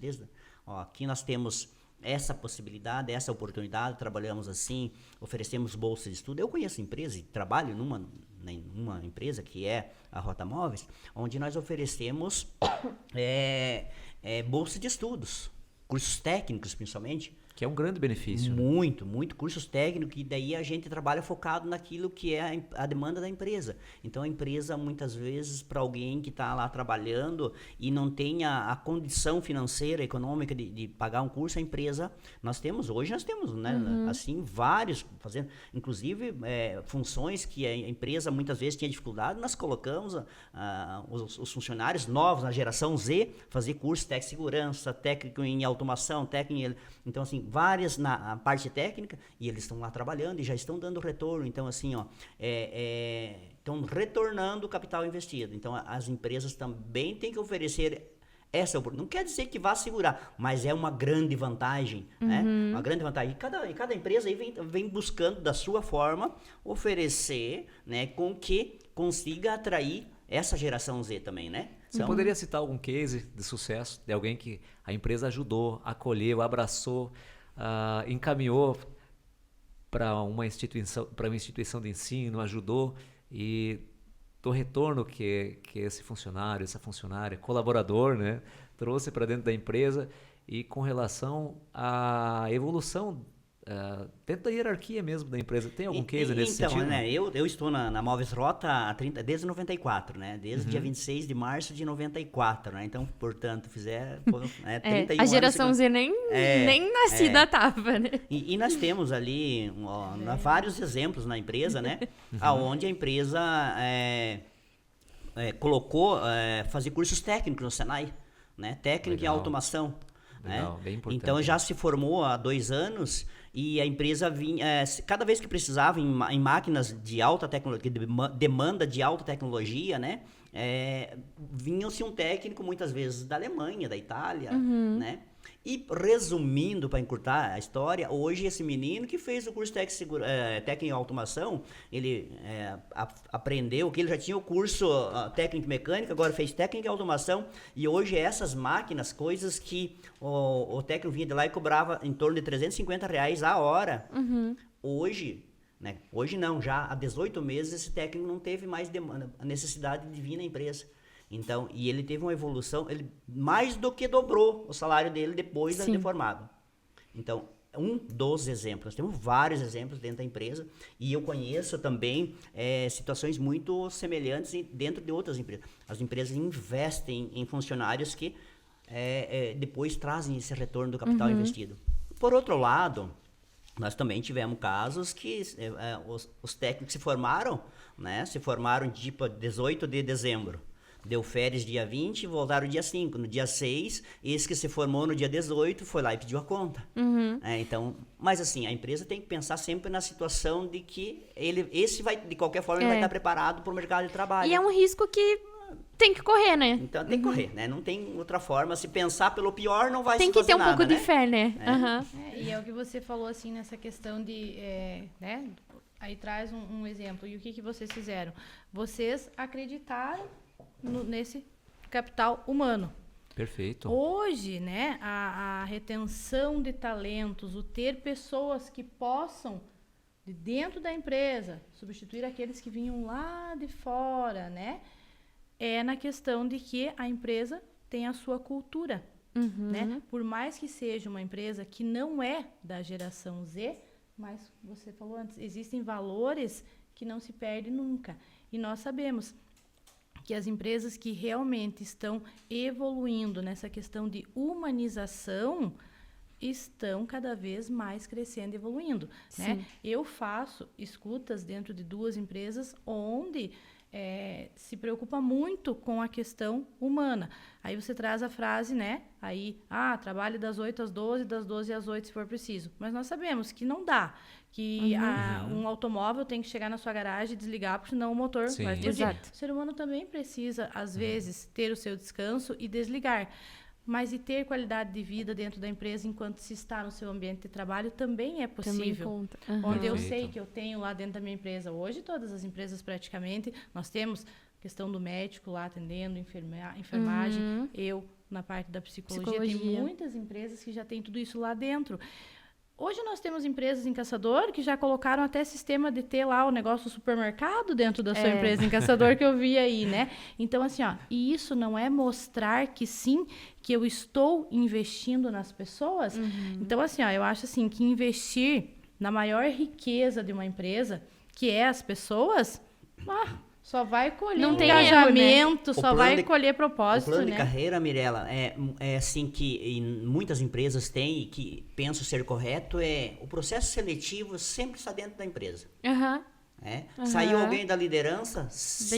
Aqui nós temos essa possibilidade, essa oportunidade, trabalhamos assim, oferecemos bolsas de estudo. Eu conheço empresa e trabalho numa empresa que é a Rota Móveis, onde nós oferecemos bolsa de estudos, cursos técnicos principalmente. Que é um grande benefício. Muito, muito cursos técnicos, e daí a gente trabalha focado naquilo que é a demanda da empresa. Então a empresa, muitas vezes, para alguém que está lá trabalhando e não tem a condição financeira, econômica de pagar um curso, a empresa, hoje nós temos, né, assim, vários, fazendo, inclusive funções que a empresa muitas vezes tinha dificuldade, nós colocamos os funcionários novos, na geração Z, fazer curso de segurança, técnico em automação, técnico então, assim, várias na parte técnica, e eles estão lá trabalhando e já estão dando retorno. Então, assim, estão retornando o capital investido. Então, as empresas também têm que oferecer essa oportunidade. Não quer dizer que vá segurar, mas é uma grande vantagem, né? Uma grande vantagem. E cada empresa aí vem buscando, da sua forma, oferecer, né, com que consiga atrair essa geração Z também, né? Você poderia citar algum case de sucesso de alguém que a empresa ajudou, acolheu, abraçou, encaminhou para uma instituição de ensino, ajudou e do retorno que esse funcionário, essa funcionária, colaborador, né, trouxe para dentro da empresa e com relação à evolução dentro da hierarquia mesmo da empresa. Tem algum case nesse sentido? Então, né, eu estou na Móveis Rota desde 94, né? Desde dia 26 de março de 94, né? Então, portanto, 31 a geração anos. Z nem nascida tava, né? E nós temos ali vários exemplos na empresa, né? Onde a empresa colocou fazer cursos técnicos no Senai, né? Técnico em automação. Legal, né? bem importante. Então já se formou há 2 anos e a empresa vinha, cada vez que precisava em máquinas de alta tecnologia, demanda de alta tecnologia, né? Vinha-se um técnico muitas vezes da Alemanha, da Itália, né? E resumindo, para encurtar a história, hoje esse menino que fez o curso técnico em automação, ele aprendeu que ele já tinha o curso técnico em mecânica, agora fez técnico em automação, e hoje essas máquinas, coisas que o técnico vinha de lá e cobrava em torno de R$350 a hora, hoje... né? Hoje não, já há 18 meses esse técnico não teve mais a necessidade de vir na empresa. Então, e ele teve uma evolução, ele mais do que dobrou o salário dele depois de formado. Então, um dos exemplos, temos vários exemplos dentro da empresa e eu conheço também situações muito semelhantes dentro de outras empresas. As empresas investem em funcionários que depois trazem esse retorno do capital investido. Por outro lado, nós também tivemos casos que os técnicos se formaram, né? Se formaram tipo 18 de dezembro. Deu férias dia 20 e voltaram dia 5. No dia 6, esse que se formou no dia 18 foi lá e pediu a conta. Então, mas assim, a empresa tem que pensar sempre na situação de que esse vai, de qualquer forma, ele vai estar preparado para o mercado de trabalho. E é um risco que tem que correr, né? Então tem que correr, né? Não tem outra forma. Se pensar pelo pior, não vai tem se fazer nada, Tem que ter um pouco né? de fé, né? E é o que você falou, assim, nessa questão de... né? Aí traz um exemplo. E o que vocês fizeram? Vocês acreditaram nesse capital humano. Perfeito. Hoje, né, a retenção de talentos, o ter pessoas que possam, de dentro da empresa, substituir aqueles que vinham lá de fora, né, é na questão de que a empresa tem a sua cultura. Né? Por mais que seja uma empresa que não é da geração Z, mas você falou antes, existem valores que não se perdem nunca. E nós sabemos que as empresas que realmente estão evoluindo nessa questão de humanização estão cada vez mais crescendo e evoluindo. Né? Eu faço escutas dentro de 2 empresas onde se preocupa muito com a questão humana. Aí você traz a frase, né? Aí, trabalhe das 8 às 12, das 12 às 8 se for preciso. Mas nós sabemos que não dá. Que um automóvel tem que chegar na sua garagem e desligar, porque senão o motor vai explodir. O ser humano também precisa, às vezes, ter o seu descanso e desligar. Mas e ter qualidade de vida dentro da empresa enquanto se está no seu ambiente de trabalho também é possível. Onde eu sei que eu tenho lá dentro da minha empresa, hoje todas as empresas praticamente, nós temos questão do médico lá atendendo, enfermagem, eu na parte da psicologia. Tem muitas empresas que já tem tudo isso lá dentro. Hoje nós temos empresas em Caçador que já colocaram até sistema de ter lá o negócio do supermercado dentro da sua empresa em Caçador, que eu vi aí, né? Então, assim, e isso não é mostrar que sim, que eu estou investindo nas pessoas? Então, assim, eu acho assim, que investir na maior riqueza de uma empresa, que é as pessoas, só vai colher engajamento, só vai colher propósito, o plano né? de carreira, Mirela, é assim que muitas empresas têm e que penso ser correto, o processo seletivo sempre está dentro da empresa. Saiu alguém da liderança,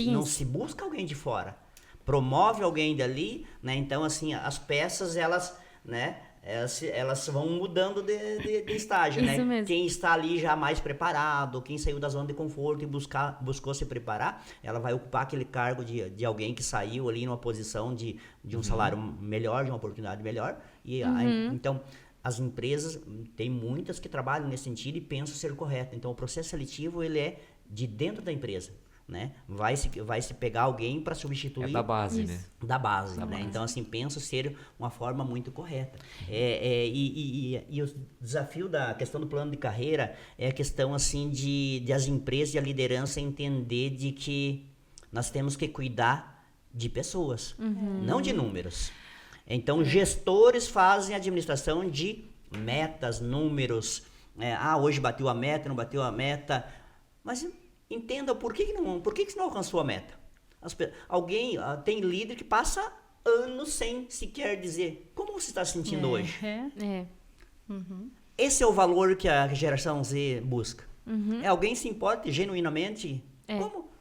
não se busca alguém de fora. Promove alguém dali, né? Então, assim, as peças, elas, né? Elas vão mudando de estágio, Isso né? mesmo. Quem está ali já mais preparado, quem saiu da zona de conforto e buscou se preparar, ela vai ocupar aquele cargo de alguém que saiu ali numa posição de um salário melhor, de uma oportunidade melhor. E então, as empresas, tem muitas que trabalham nesse sentido e pensam ser correto. Então, o processo seletivo, ele é de dentro da empresa. né? Vai se pegar alguém para substituir. É da base, né? Da base, né? Então, assim, penso ser uma forma muito correta. E o desafio da questão do plano de carreira é a questão, assim, de as empresas e a liderança entender de que nós temos que cuidar de pessoas, não de números. Então, gestores fazem administração de metas, números. Hoje bateu a meta, não bateu a meta. Mas entenda por que você não alcançou a meta. Tem líder que passa anos sem sequer dizer como você está se sentindo hoje. Esse é o valor que a geração Z busca. Alguém se importa genuinamente?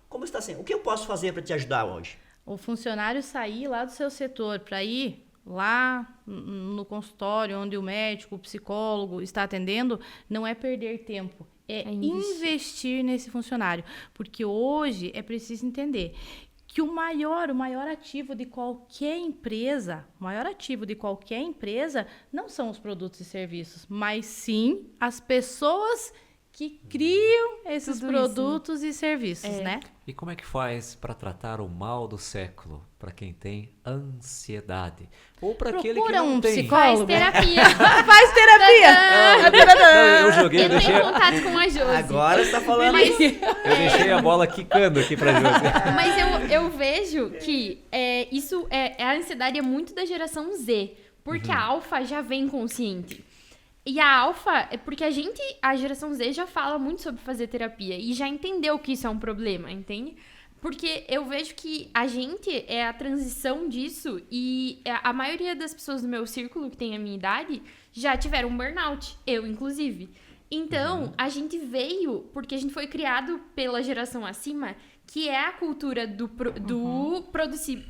Como está sendo? O que eu posso fazer para te ajudar hoje? O funcionário sair lá do seu setor para ir lá no consultório onde o médico, o psicólogo está atendendo, não é perder tempo. É investir nesse funcionário. Porque hoje é preciso entender que o maior ativo de qualquer empresa, não são os produtos e serviços, mas sim as pessoas que criam esses produtos e serviços, né? E como é que faz para tratar o mal do século para quem tem ansiedade? Ou para aquele que não tem? Psicólogo. Faz terapia. Faz terapia! Eu joguei, Entra em contato com a Josi. Agora você tá falando Mas, eu deixei a bola quicando aqui pra Josi. mas eu vejo que a ansiedade é muito da geração Z, porque a alfa já vem consciente. E a alfa é porque a geração Z já fala muito sobre fazer terapia e já entendeu que isso é um problema, entende? Porque eu vejo que a gente é a transição disso e a maioria das pessoas do meu círculo que tem a minha idade já tiveram um burnout, eu inclusive. Então, a gente veio porque a gente foi criado pela geração acima, que é a cultura do produzir.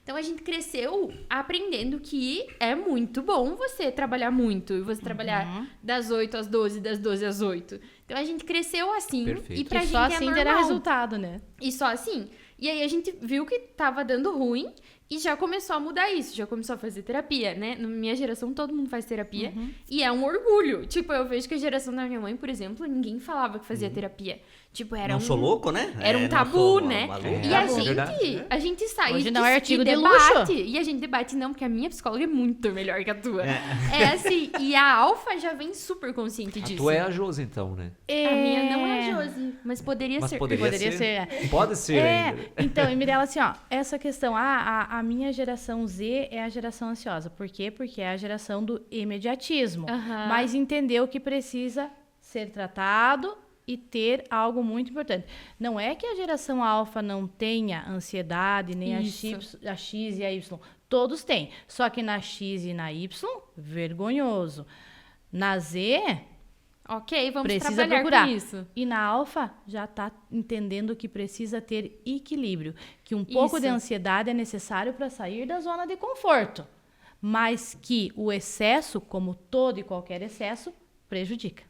Então, a gente cresceu aprendendo que é muito bom você trabalhar muito. E você trabalhar das 8 às 12, das 12 às 8. Então, a gente cresceu assim. Perfeito. E pra gente só é assim normal. terá resultado, né? E só assim. E aí, a gente viu que tava dando ruim e já começou a mudar isso. Já começou a fazer terapia, né? Na minha geração, todo mundo faz terapia. E é um orgulho. Tipo, eu vejo que a geração da minha mãe, por exemplo, ninguém falava que fazia terapia. Tipo, era não sou louco, né? Era um não tabu, sou né? maluco. E a gente sai Hoje não é artigo e de debate. luxo. E a gente debate, não, porque a minha psicóloga é muito melhor que a tua. É assim, e a Alfa já vem super consciente A disso. tua é a Josi, então, né? A minha não é a Josi, mas poderia Mas ser. poderia ser. Pode ser ainda. Então, e Mirella, assim, ó, essa questão, a minha geração Z é a geração ansiosa. Por quê? Porque é a geração do imediatismo. Mas entendeu que precisa ser tratado e ter algo muito importante. Não é que a geração alfa não tenha ansiedade, nem a X e a Y. Todos têm. Só que na X e na Y, vergonhoso. Na Z, Ok, vamos precisa trabalhar procurar. com isso. E na alfa, já está entendendo que precisa ter equilíbrio. Que um pouco de ansiedade é necessário para sair da zona de conforto. Mas que o excesso, como todo e qualquer excesso, prejudica.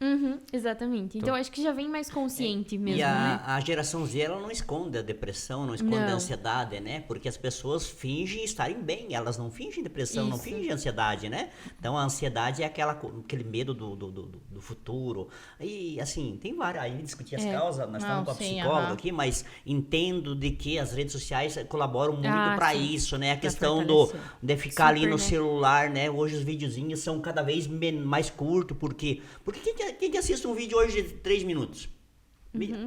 Exatamente. Então, acho que já vem mais consciente mesmo, E né? a geração Z, ela não esconde a depressão, não esconde a ansiedade, né? Porque as pessoas fingem estarem bem, elas não fingem depressão, não fingem ansiedade, né? Então, a ansiedade é aquele medo do futuro. E, assim, tem várias... Aí discutir as causas, nós estamos com a psicóloga aqui, mas entendo de que as redes sociais colaboram muito para isso, né? A questão de ficar ali no celular, né? Hoje os videozinhos são cada vez mais curtos, porque quem que assiste um vídeo hoje de 3 minutos?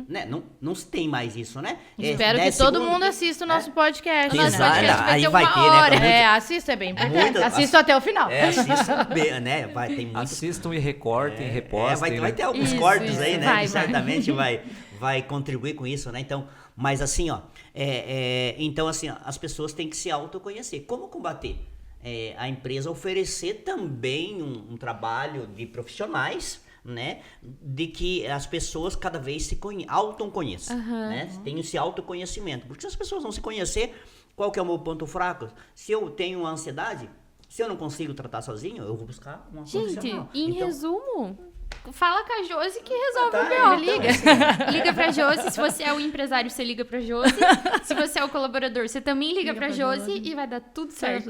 Né? Não se tem mais isso, né? Espero que todo mundo assista o nosso podcast. Nosso Exato, podcast vai aí ter vai uma ter, né? hora. Pra Assista, é bem importante. Assista até o final. Assistam bem, né? Tem muito... Assistam e recortem, repostem. vai ter alguns Isso, cortes isso. aí, né? Vai. Que certamente vai contribuir com isso, né? Então, mas assim, ó, então assim, ó, as pessoas têm que se autoconhecer. Como combater? A empresa oferecer também um trabalho de profissionais, né, de que as pessoas cada vez se autoconheçam, né, tem esse autoconhecimento, porque se as pessoas não se conhecer, qual que é o meu ponto fraco? Se eu tenho ansiedade, se eu não consigo tratar sozinho, eu vou buscar uma Gente, profissional. em Então, resumo, fala com a Josi que resolve Tá, o BO. então, Liga. Liga pra Josi. Se você é o empresário, você liga pra Josi. Se você é o colaborador, você também liga pra Josi e vai dar tudo certo.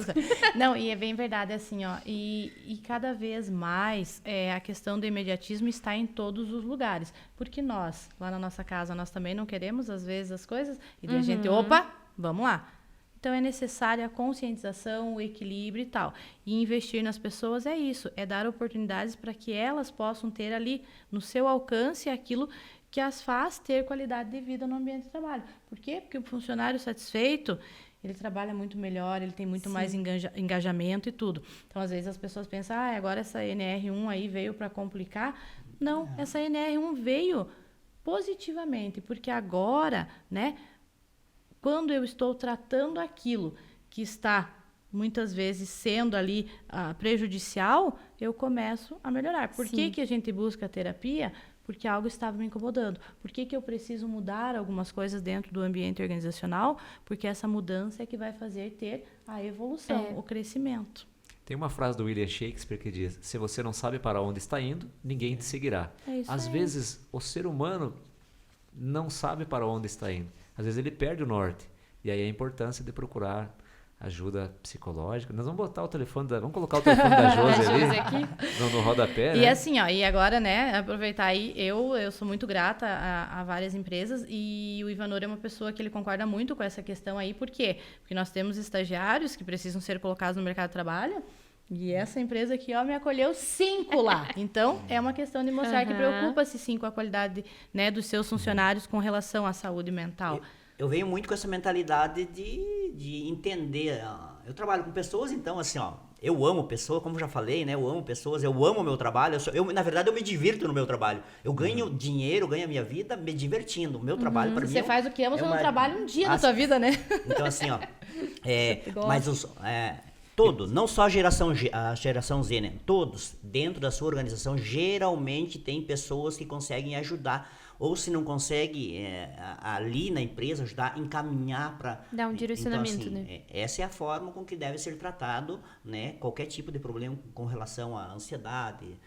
Não, e é bem verdade, assim, ó. E cada vez mais a questão do imediatismo está em todos os lugares. Porque nós, lá na nossa casa, nós também não queremos, às vezes, as coisas. E daí a gente, opa, vamos lá. Então, é necessária a conscientização, o equilíbrio e tal. E investir nas pessoas é isso, é dar oportunidades para que elas possam ter ali no seu alcance aquilo que as faz ter qualidade de vida no ambiente de trabalho. Por quê? Porque o funcionário satisfeito, ele trabalha muito melhor, ele tem muito mais engajamento e tudo. Então, às vezes, as pessoas pensam, agora essa NR1 aí veio para complicar. Não, essa NR1 veio positivamente, porque agora, né, quando eu estou tratando aquilo que está, muitas vezes, sendo ali prejudicial, eu começo a melhorar. Por que a gente busca a terapia? Porque algo estava me incomodando. Por que eu preciso mudar algumas coisas dentro do ambiente organizacional? Porque essa mudança é que vai fazer ter a evolução, o crescimento. Tem uma frase do William Shakespeare que diz: se você não sabe para onde está indo, ninguém te seguirá. Às vezes, o ser humano não sabe para onde está indo. Às vezes ele perde o norte. E aí a importância de procurar ajuda psicológica. Nós vamos botar o telefone vamos colocar o telefone da Josi ali no rodapé, E né? assim, ó, e agora, né, aproveitar aí, eu sou muito grata a várias empresas e o Ivanor é uma pessoa que ele concorda muito com essa questão aí. Por quê? Porque nós temos estagiários que precisam ser colocados no mercado de trabalho. E essa empresa aqui, ó, me acolheu 5 lá. Então, é uma questão de mostrar que preocupa-se, sim, com a qualidade, né, dos seus funcionários com relação à saúde mental. Eu venho muito com essa mentalidade de entender. Eu trabalho com pessoas, então, assim, ó, eu amo pessoas, como já falei, né? Eu amo pessoas, eu amo o meu trabalho. Na verdade, eu me divirto no meu trabalho. Eu ganho dinheiro, ganho a minha vida me divertindo. O meu trabalho, para mim... Você faz o que ama, você não trabalha um dia da tua vida, né? Então, assim, ó... mas todos, não só a geração Z, né? Todos, dentro da sua organização, geralmente tem pessoas que conseguem ajudar. Ou se não consegue, ali na empresa, ajudar, encaminhar para... Dar um direcionamento, então, assim, né? Essa é a forma com que deve ser tratado, né? Qualquer tipo de problema com relação à ansiedade,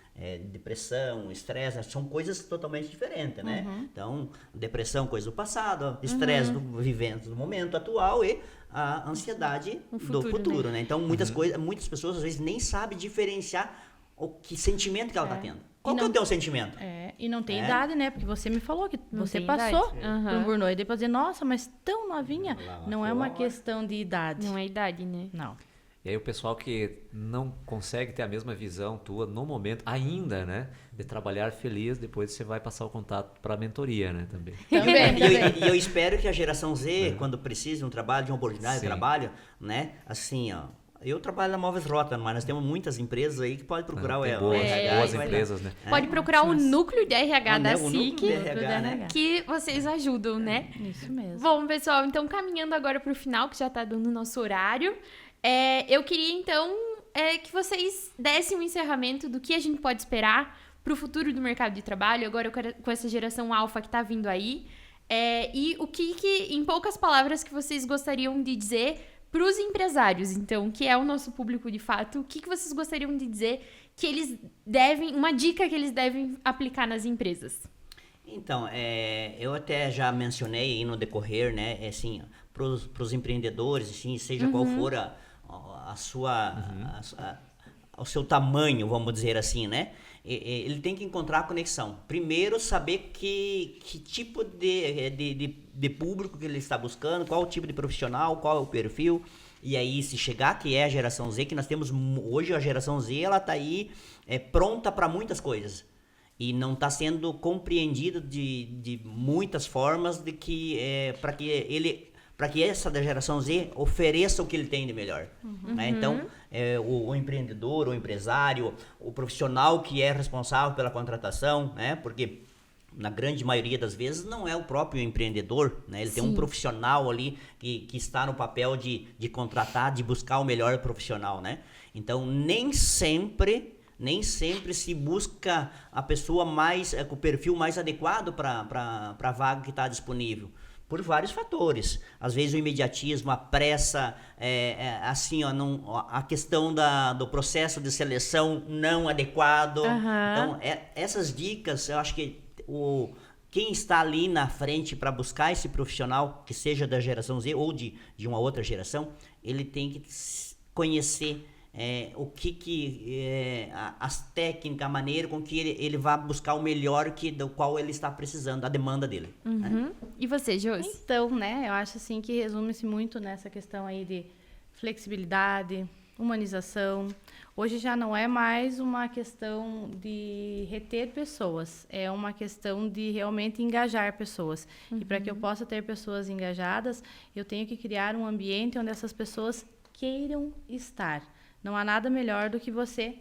depressão, estresse, são coisas totalmente diferentes, né? Então, depressão, coisa do passado, estresse do vivendo do momento atual e a ansiedade do futuro, né? Então, muitas pessoas às vezes nem sabem diferenciar que sentimento que ela está tendo. Qual que é o teu sentimento? E não tem idade, né? Porque você me falou que você passou por burnout. E depois dizer, nossa, mas tão novinha. Não é uma questão de idade. Não é idade, né? Não. E aí o pessoal que não consegue ter a mesma visão tua no momento ainda, né? De trabalhar feliz, depois você vai passar o contato para a mentoria, né? Também. E eu espero que a geração Z, quando precisa de um trabalho, de uma oportunidade de trabalho, né? Assim, ó. Eu trabalho na Móveis Rota, mas nós temos muitas empresas aí que podem procurar o RH. Boas empresas, né? Pode procurar o núcleo de RH da o núcleo SIC, de RH, né? que vocês ajudam, né? Isso mesmo. Bom, pessoal, então caminhando agora para o final, que já está dando o nosso horário, eu queria, então, que vocês dessem um encerramento do que a gente pode esperar para o futuro do mercado de trabalho, agora com essa geração alfa que está vindo aí, e o que, em poucas palavras, que vocês gostariam de dizer para os empresários, então, que é o nosso público de fato, o que vocês gostariam de dizer que eles devem, uma dica que eles devem aplicar nas empresas? Então, eu até já mencionei aí no decorrer, né, assim, para os empreendedores, assim, seja qual for o seu tamanho, vamos dizer assim, né, ele tem que encontrar a conexão. Primeiro, saber que tipo de público que ele está buscando, qual o tipo de profissional, qual é o perfil. E aí, se chegar, que é a geração Z, que nós temos hoje, a geração Z, ela está aí pronta para muitas coisas. E não está sendo compreendida de muitas formas de que para que essa da geração Z ofereça o que ele tem de melhor. Né? Então, o empreendedor, o empresário, o profissional que é responsável pela contratação, né? Porque na grande maioria das vezes não é o próprio empreendedor, né? Ele tem um profissional ali que está no papel de contratar, de buscar o melhor profissional, né? Então, nem sempre se busca a pessoa com o perfil mais adequado para a vaga que está disponível. Por vários fatores. Às vezes o imediatismo, a pressa, assim, ó, a questão do processo de seleção não adequado. Então, essas dicas, eu acho que quem está ali na frente para buscar esse profissional, que seja da geração Z ou de uma outra geração, ele tem que conhecer as técnicas, a maneira com que ele vai buscar o melhor do qual ele está precisando, a demanda dele. Né? E você, Josi? Então, né, eu acho assim que resume-se muito nessa questão aí de flexibilidade, humanização. Hoje já não é mais uma questão de reter pessoas, é uma questão de realmente engajar pessoas. E para que eu possa ter pessoas engajadas, eu tenho que criar um ambiente onde essas pessoas queiram estar. Não há nada melhor do que você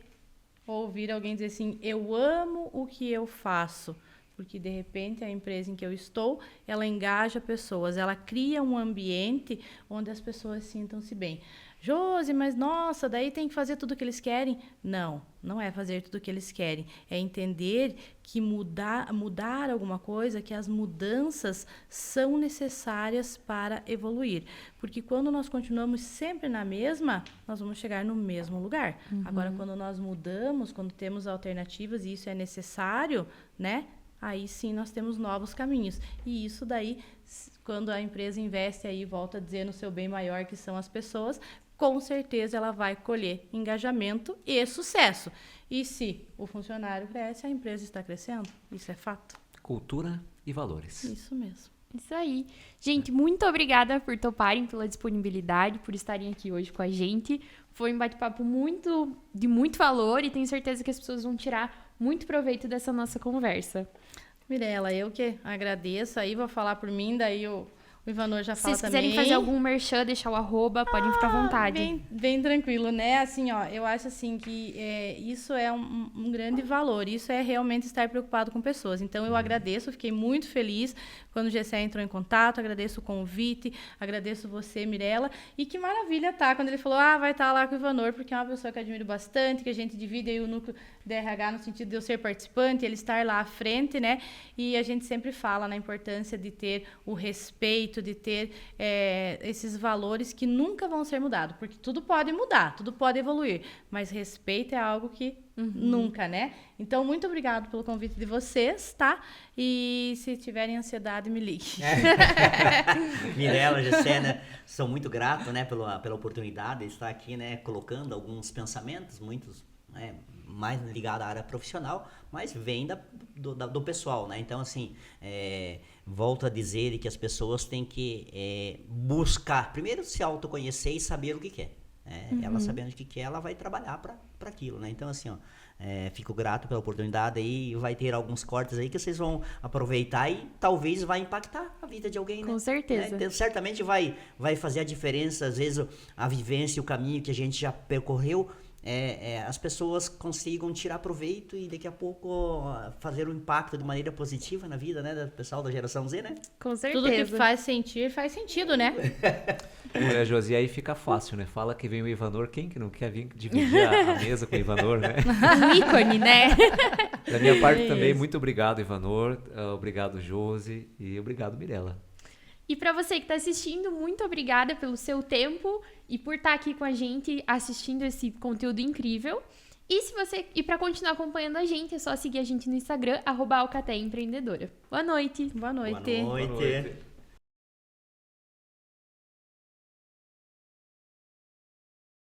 ouvir alguém dizer assim, eu amo o que eu faço. Porque, de repente, a empresa em que eu estou, ela engaja pessoas, ela cria um ambiente onde as pessoas sintam-se bem. Josi, mas nossa, daí tem que fazer tudo o que eles querem? Não, não é fazer tudo o que eles querem. É entender que mudar alguma coisa, que as mudanças são necessárias para evoluir. Porque quando nós continuamos sempre na mesma, nós vamos chegar no mesmo lugar. Agora, quando nós mudamos, quando temos alternativas e isso é necessário, né? Aí sim nós temos novos caminhos. E isso daí, quando a empresa investe aí, volta a dizer no seu bem maior, que são as pessoas, com certeza ela vai colher engajamento e sucesso. E se o funcionário cresce, a empresa está crescendo. Isso é fato. Cultura e valores. Isso mesmo. Isso aí. Gente, muito obrigada por toparem, pela disponibilidade, por estarem aqui hoje com a gente. Foi um bate-papo de muito valor e tenho certeza que as pessoas vão tirar muito proveito dessa nossa conversa. Mirela, eu que agradeço. Aí vou falar por mim, daí o Ivanor já fala também. Se vocês quiserem fazer algum merchan, deixar o @, podem ficar à vontade. Bem tranquilo, né? Assim, ó, eu acho assim que isso é um grande valor. Isso é realmente estar preocupado com pessoas. Então, eu agradeço, fiquei muito feliz quando o GCE entrou em contato, agradeço o convite, agradeço você, Mirela. E que maravilha quando ele falou, vai estar lá com o Ivanor, porque é uma pessoa que eu admiro bastante, que a gente divide aí o núcleo da RH no sentido de eu ser participante, ele estar lá à frente, né? E a gente sempre fala na importância de ter o respeito, de ter esses valores que nunca vão ser mudados, porque tudo pode mudar, tudo pode evoluir, mas respeito é algo que nunca, né? Então, muito obrigado pelo convite de vocês, tá? E se tiverem ansiedade, me ligue. Mirela, Gessé, né? Sou muito grato, né, pela oportunidade de estar aqui, né, colocando alguns pensamentos, muitos mais ligados à área profissional, mas vem do pessoal, né? Então, assim, volto a dizer que as pessoas têm que buscar, primeiro se autoconhecer e saber o que quer. Ela sabendo o que quer, ela vai trabalhar para aquilo, né? Então, assim, ó, fico grato pela oportunidade aí, vai ter alguns cortes aí que vocês vão aproveitar e talvez vai impactar a vida de alguém, né? Com certeza. Então, certamente vai fazer a diferença, às vezes a vivência e o caminho que a gente já percorreu, as pessoas consigam tirar proveito e daqui a pouco fazer um impacto de maneira positiva na vida, né, do pessoal da geração Z, né? Com certeza. Tudo que faz sentido, né? Olha, Josi, aí fica fácil, né? Fala que vem o Ivanor, quem que não quer vir dividir a mesa com o Ivanor, né? Um ícone, né? Da minha parte também, muito obrigado, Ivanor, obrigado, Josi, e obrigado, Mirela. E para você que está assistindo, muito obrigada pelo seu tempo e por estar aqui com a gente assistindo esse conteúdo incrível. E para continuar acompanhando a gente, é só seguir a gente no Instagram, @alcateempreendedora. Boa noite. Boa noite. Boa noite.